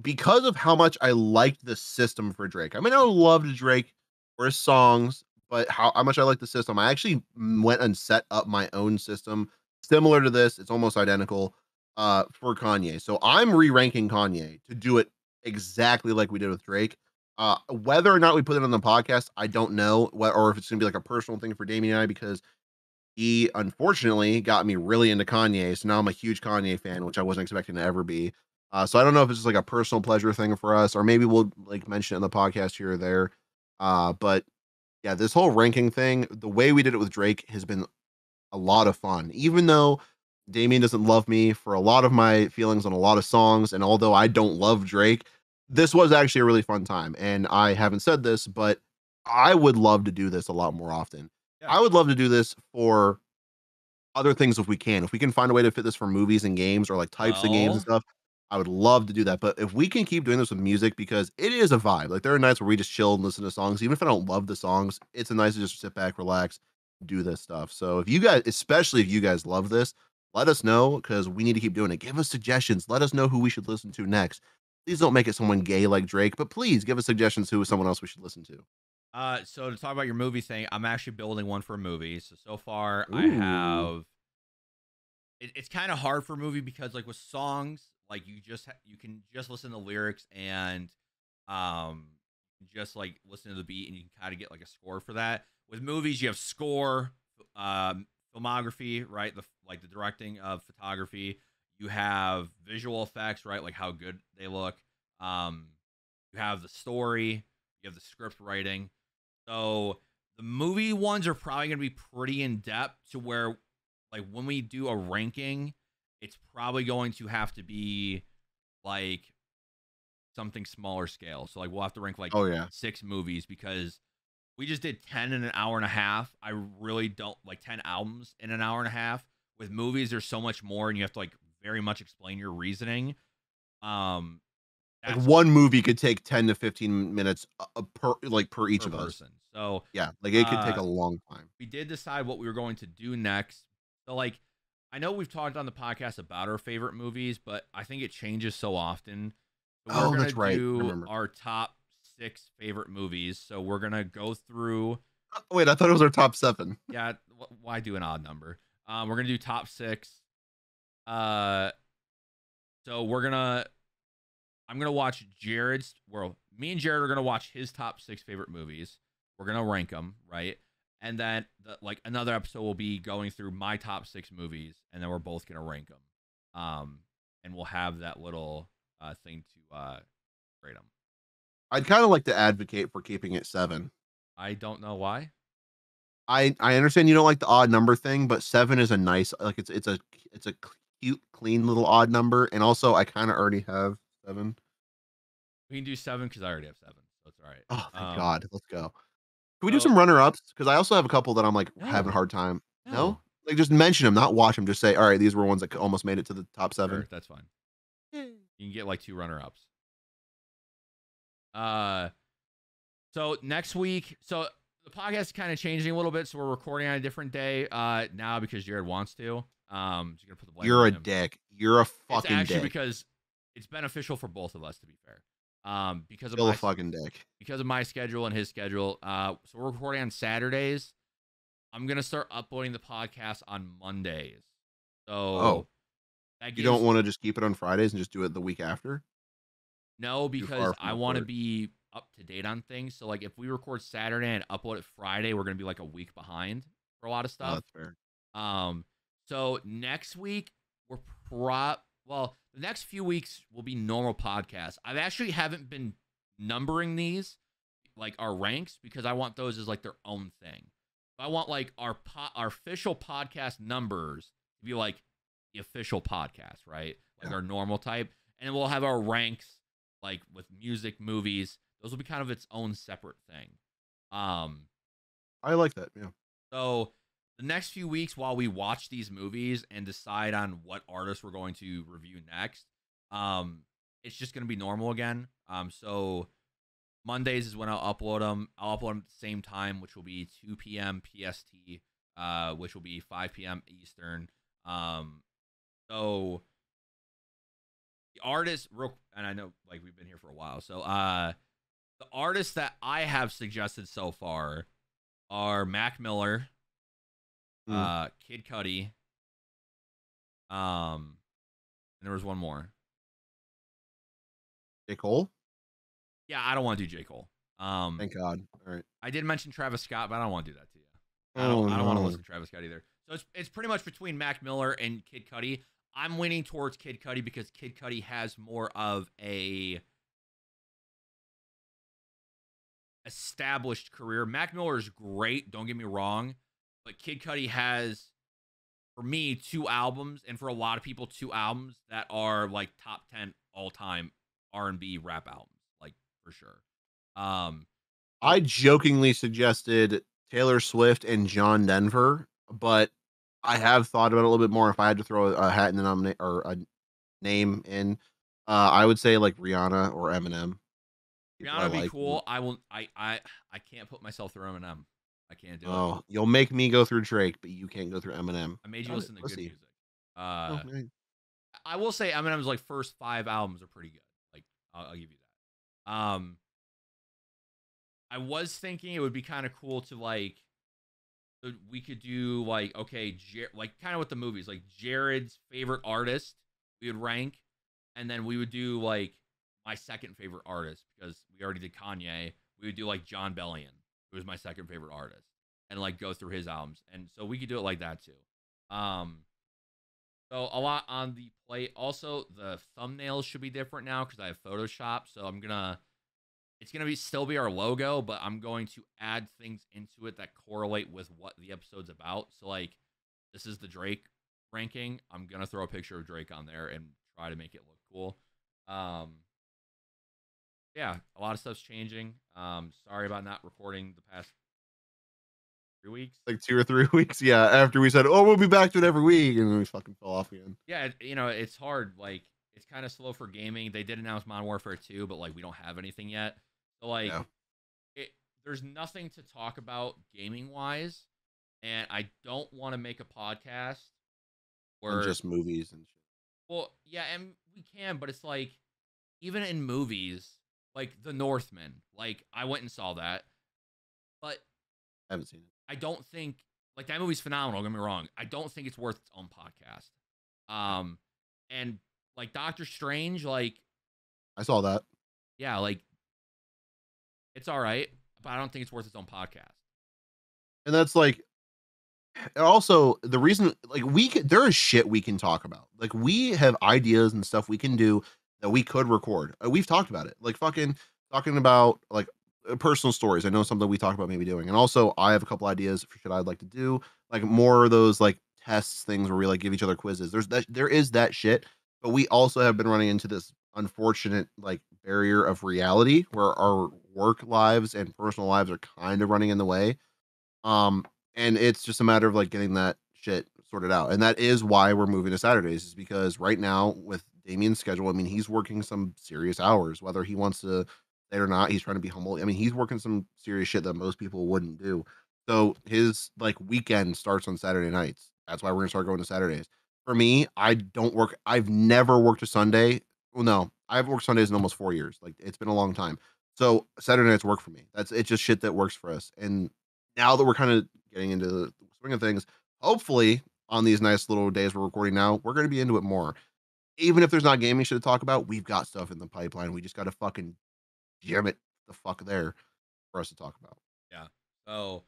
because of how much I liked the system for Drake. I mean, I loved Drake for his songs, but how much I like the system. I actually went and set up my own system similar to this. It's almost identical for Kanye. So I'm re-ranking Kanye to do it exactly like we did with Drake. Whether or not we put it on the podcast, I don't know. Or if it's gonna be like a personal thing for Damien and I, because he unfortunately got me really into Kanye. So now I'm a huge Kanye fan, which I wasn't expecting to ever be. So I don't know if it's just like a personal pleasure thing for us, or maybe we'll like mention it in the podcast here or there. But yeah, this whole ranking thing, the way we did it with Drake has been a lot of fun. Even though Damien doesn't love me for a lot of my feelings on a lot of songs, and although I don't love Drake, this was actually a really fun time. And I haven't said this, but I would love to do this a lot more often. Yeah. I would love to do this for other things if we can. If we can find a way to fit this for movies and games or like types of games and Well, stuff, I would love to do that. But if we can keep doing this with music, because it is a vibe. Like there are nights where we just chill and listen to songs. Even if I don't love the songs, it's a nice to just sit back, relax, do this stuff. So if you guys, especially if you guys love this, let us know because we need to keep doing it. Give us suggestions. Let us know who we should listen to next. Please don't make it someone gay like Drake, but please give us suggestions who is someone else we should listen to. so to talk about your movie thing, I'm actually building one for a movie. So far, I Ooh. have. It's kind of hard for a movie because, like, with songs, like you can just listen to lyrics and um just like listen to the beat and you can kind of get like a score for that. With movies, you have score, filmography, right? Like the directing of photography. You have visual effects, right? Like how good they look. Um, you have the story. You have the script writing. So the movie ones are probably going to be pretty in depth to where, like, when we do a ranking, it's probably going to have to be like something smaller scale. So, like, we'll have to rank like Oh yeah. 6 movies because we just did 10 in an hour and a half. I really don't like 10 albums in an hour and a half. With movies, there's so much more, and you have to like very much explain your reasoning. Um, Like that's one movie could take 10 to 15 minutes per each per of us. person. So, Yeah, like it could take uh, a long time. we did decide what we were going to do next. So, like, I know we've talked on the podcast about our favorite movies, but I think it changes so often. So we're Oh, gonna that's right. I do remember. our top 6 favorite movies. So we're gonna go through. Wait, I thought it was our top 7. Yeah, why do an odd number? We're gonna do top 6. Uh, so I'm gonna watch Jared's. Well, me and Jared are gonna watch his top 6 favorite movies. We're gonna rank them, right? And then like another episode will be going through my top 6 movies, and then we're both gonna rank them. And we'll have that little thing to rate them. I'd kind of like to advocate for keeping it 7. I don't know why. I understand you don't like the odd number thing, but 7 is a nice like it's a cute, clean little odd number, and also I kind of already have 7. We can do 7 because I already have 7, so it's all right. Oh, thank God. Let's go. Can we do So some runner ups? Because I also have a couple that I'm like having a no, hard time. No, no, like just mention them, not watch them. Just say, all right, these were ones that almost made it to the top sure, 7. that's fine. You can get like 2 runner-ups. Uh, so next week, so the podcast is kind of changing a little bit, so we're recording on a different day now because Jared wants to. Just gonna put the blame You're on a him. dick. You're a It's fucking actually dick. because it's beneficial for both of us, to be fair. Because of Still a fucking dick. my schedule and his schedule. So we're recording on Saturdays. I'm gonna start uploading the podcast on Mondays. Oh, So that you don't gives want to just keep it on Fridays and just do it the week after? no Too because far from I want to apart. be up to date on things. So like if we record Saturday and upload it Friday, we're gonna be like a week behind for a lot of Oh, stuff. that's fair. Um, so next week we're the next few weeks will be normal podcasts. I actually haven't been numbering these like our ranks because I want those as like their own thing. I want like our official podcast numbers to be like the official podcast, right? Like Yeah, our normal type, and then we'll have our ranks like with music, movies. Those will be kind of its own separate thing. Um, I like that. Yeah. so the next few weeks, while we watch these movies and decide on what artists we're going to review next, um, it's just going to be normal again. So Mondays is when I'll upload them. I'll upload them at the same time, which will be 2 p.m. PST, which will be 5 p.m. Eastern. So the artist, real, and I know like we've been here for a while, so the artists that I have suggested so far are Mac Miller, Hmm. Kid Cudi, and there was one more. J. Cole? Yeah, I don't want to do J. Cole. Thank God. All right. I did mention Travis Scott, but I don't want to do that to you. Oh I don't want to no. listen to Travis Scott either. So it's pretty much between Mac Miller and Kid Cudi. I'm leaning towards Kid Cudi because Kid Cudi has more of a established career. Mac Miller is great, don't get me wrong, but Kid Cudi has, for me, 2 albums, and for a lot of people, 2 albums that are like top 10 all time R&B rap albums, like for sure. Um, I so jokingly suggested Taylor Swift and John Denver, but I have thought about it a little bit more. If I had to throw a hat in the nominate or a name in, I would say like Rihanna or Eminem. People I Rihanna would be like. cool. I will. I can't put myself through Eminem. I can't do it. Oh, you'll make me go through Drake, but you can't go through Eminem. I made you Got it. listen to good Pussy. music. Oh, man. I will say Eminem's like first 5 albums are pretty good. Like I'll give you that. I was thinking it would be kind of cool to like we could do like okay, like kind of with the movies, like Jared's favorite artist we would rank, and then we would do like my second favorite artist because we already did Kanye. We would do like John Bellion, who was my second favorite artist, and like go through his albums, and so we could do it like that too. So a lot on the plate. Also, the thumbnails should be different now because I have Photoshop. So it's gonna be still be our logo, but I'm going to add things into it that correlate with what the episode's about. So like, this is the Drake ranking. I'm gonna throw a picture of Drake on there and try to make it look cool. Um, yeah, a lot of stuff's changing. Sorry about not recording the past 3 weeks. Like 2 or 3 weeks. Yeah. After we said, oh, we'll be back to it every week. And then we fucking fell off again. Yeah, it's hard. Like, it's kind of slow for gaming. They did announce Modern Warfare 2, but like we don't have anything yet. So like, Yeah. it there's nothing to talk about gaming wise, and I don't want to make a podcast On where, just movies and shit. well, yeah, and we can, but it's like even in movies, like The Northman, like I went and saw that, but I haven't seen it. I don't think like that movie's phenomenal. Don't get me wrong. I don't think it's worth its own podcast. And like Doctor Strange, like I saw that. yeah, like it's all right, but I don't think it's worth its own podcast. And that's like, and also the reason, like, there is shit we can talk about. Like, we have ideas and stuff we can do that we could record. We've talked about it, like fucking talking about like personal stories. I know something we talked about maybe doing, and also I have a couple ideas for shit I'd like to do, like more of those like tests things where we like give each other quizzes. There is that shit, but we also have been running into this unfortunate like barrier of reality where our work lives and personal lives are kind of running in the way. Um, and it's just a matter of like getting that shit sorted out. And that is why we're moving to Saturdays, is because right now with Damien's schedule, I mean, he's working some serious hours, whether he wants to say it or not. He's trying to be humble. I mean, he's working some serious shit that most people wouldn't do. So his like weekend starts on Saturday nights. That's why we're gonna start going to Saturdays. For me, I don't work. I've never worked a Sunday. Well, no, I've worked Sundays in almost 4 years. Like it's been a long time. So Saturday nights work for me. It's just shit that works for us. And now that we're kind of getting into the swing of things, hopefully on these nice little days we're recording now, we're going to be into it more. Even if there's not gaming shit to talk about, we've got stuff in the pipeline. We just got to fucking jam it the fuck there for us to talk about. Yeah. So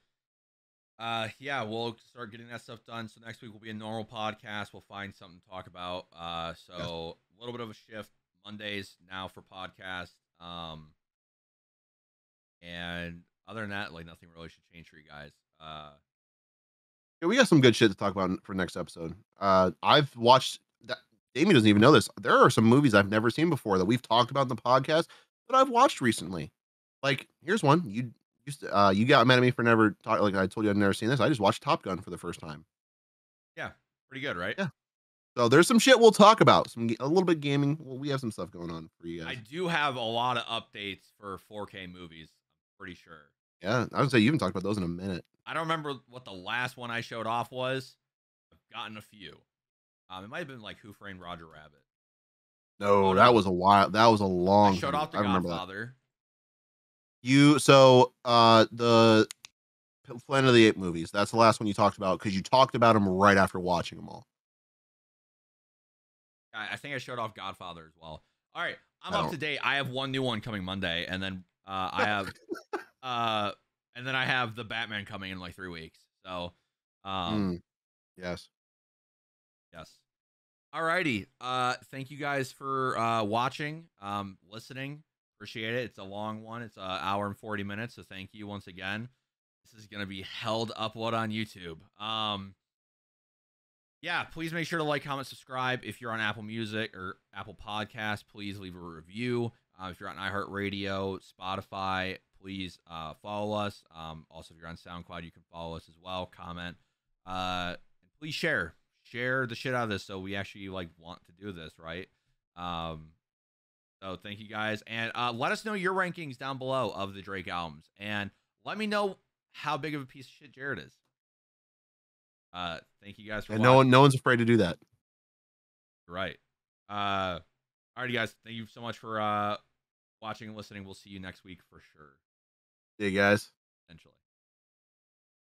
yeah, we'll start getting that stuff done. So next week will be a normal podcast. We'll find something to talk about. Yes. So a little bit of a shift. Mondays now for podcast. And other than that, like nothing really should change for you guys. Yeah, we got some good shit to talk about for next episode. I've watched that. Damien doesn't even know this. There are some movies I've never seen before that we've talked about in the podcast that I've watched recently. Like, here's one. You got mad at me for never talking. Like I told you, I've never seen this. I just watched Top Gun for the first time. Yeah, pretty good, right? Yeah. So there's some shit we'll talk about. A little bit gaming. Well, we have some stuff going on for you I guys. do have a lot of updates for 4K movies. I'm pretty sure. Yeah, I would say you haven't talked about those in a minute. I don't remember what the last one I showed off was. I've gotten a few. It might have been like Who Framed Roger Rabbit. No, Oh that no, was a while. That was a I long showed time ago. off The I remember that. Godfather. The Planet of the Apes movies. That's the last one you talked about because you talked about them right after watching them all. I think I showed off Godfather as well. All right, I'm I up don't. to date. I have one new one coming Monday, and then uh, I have the Batman coming in like 3 weeks. So, Mm, yes. yes. Alrighty. Thank you guys for watching, listening. Appreciate it. It's a long one. It's an hour and 40 minutes. So thank you once again. This is gonna be held upload on YouTube. Yeah, please make sure to like, comment, subscribe. If you're on Apple Music or Apple Podcasts, please leave a review. If you're on iHeartRadio, Spotify, please follow us. Also, if you're on SoundCloud, you can follow us as well. Comment. And please share the shit out of this, so we actually like want to do this, right? So thank you guys, and let us know your rankings down below of the Drake albums, and let me know how big of a piece of shit Jared is. Thank you guys for And watching. no one's afraid to do that. Right. Alrighty, guys. Thank you so much for watching and listening. We'll see you next week for sure. See you guys. Eventually.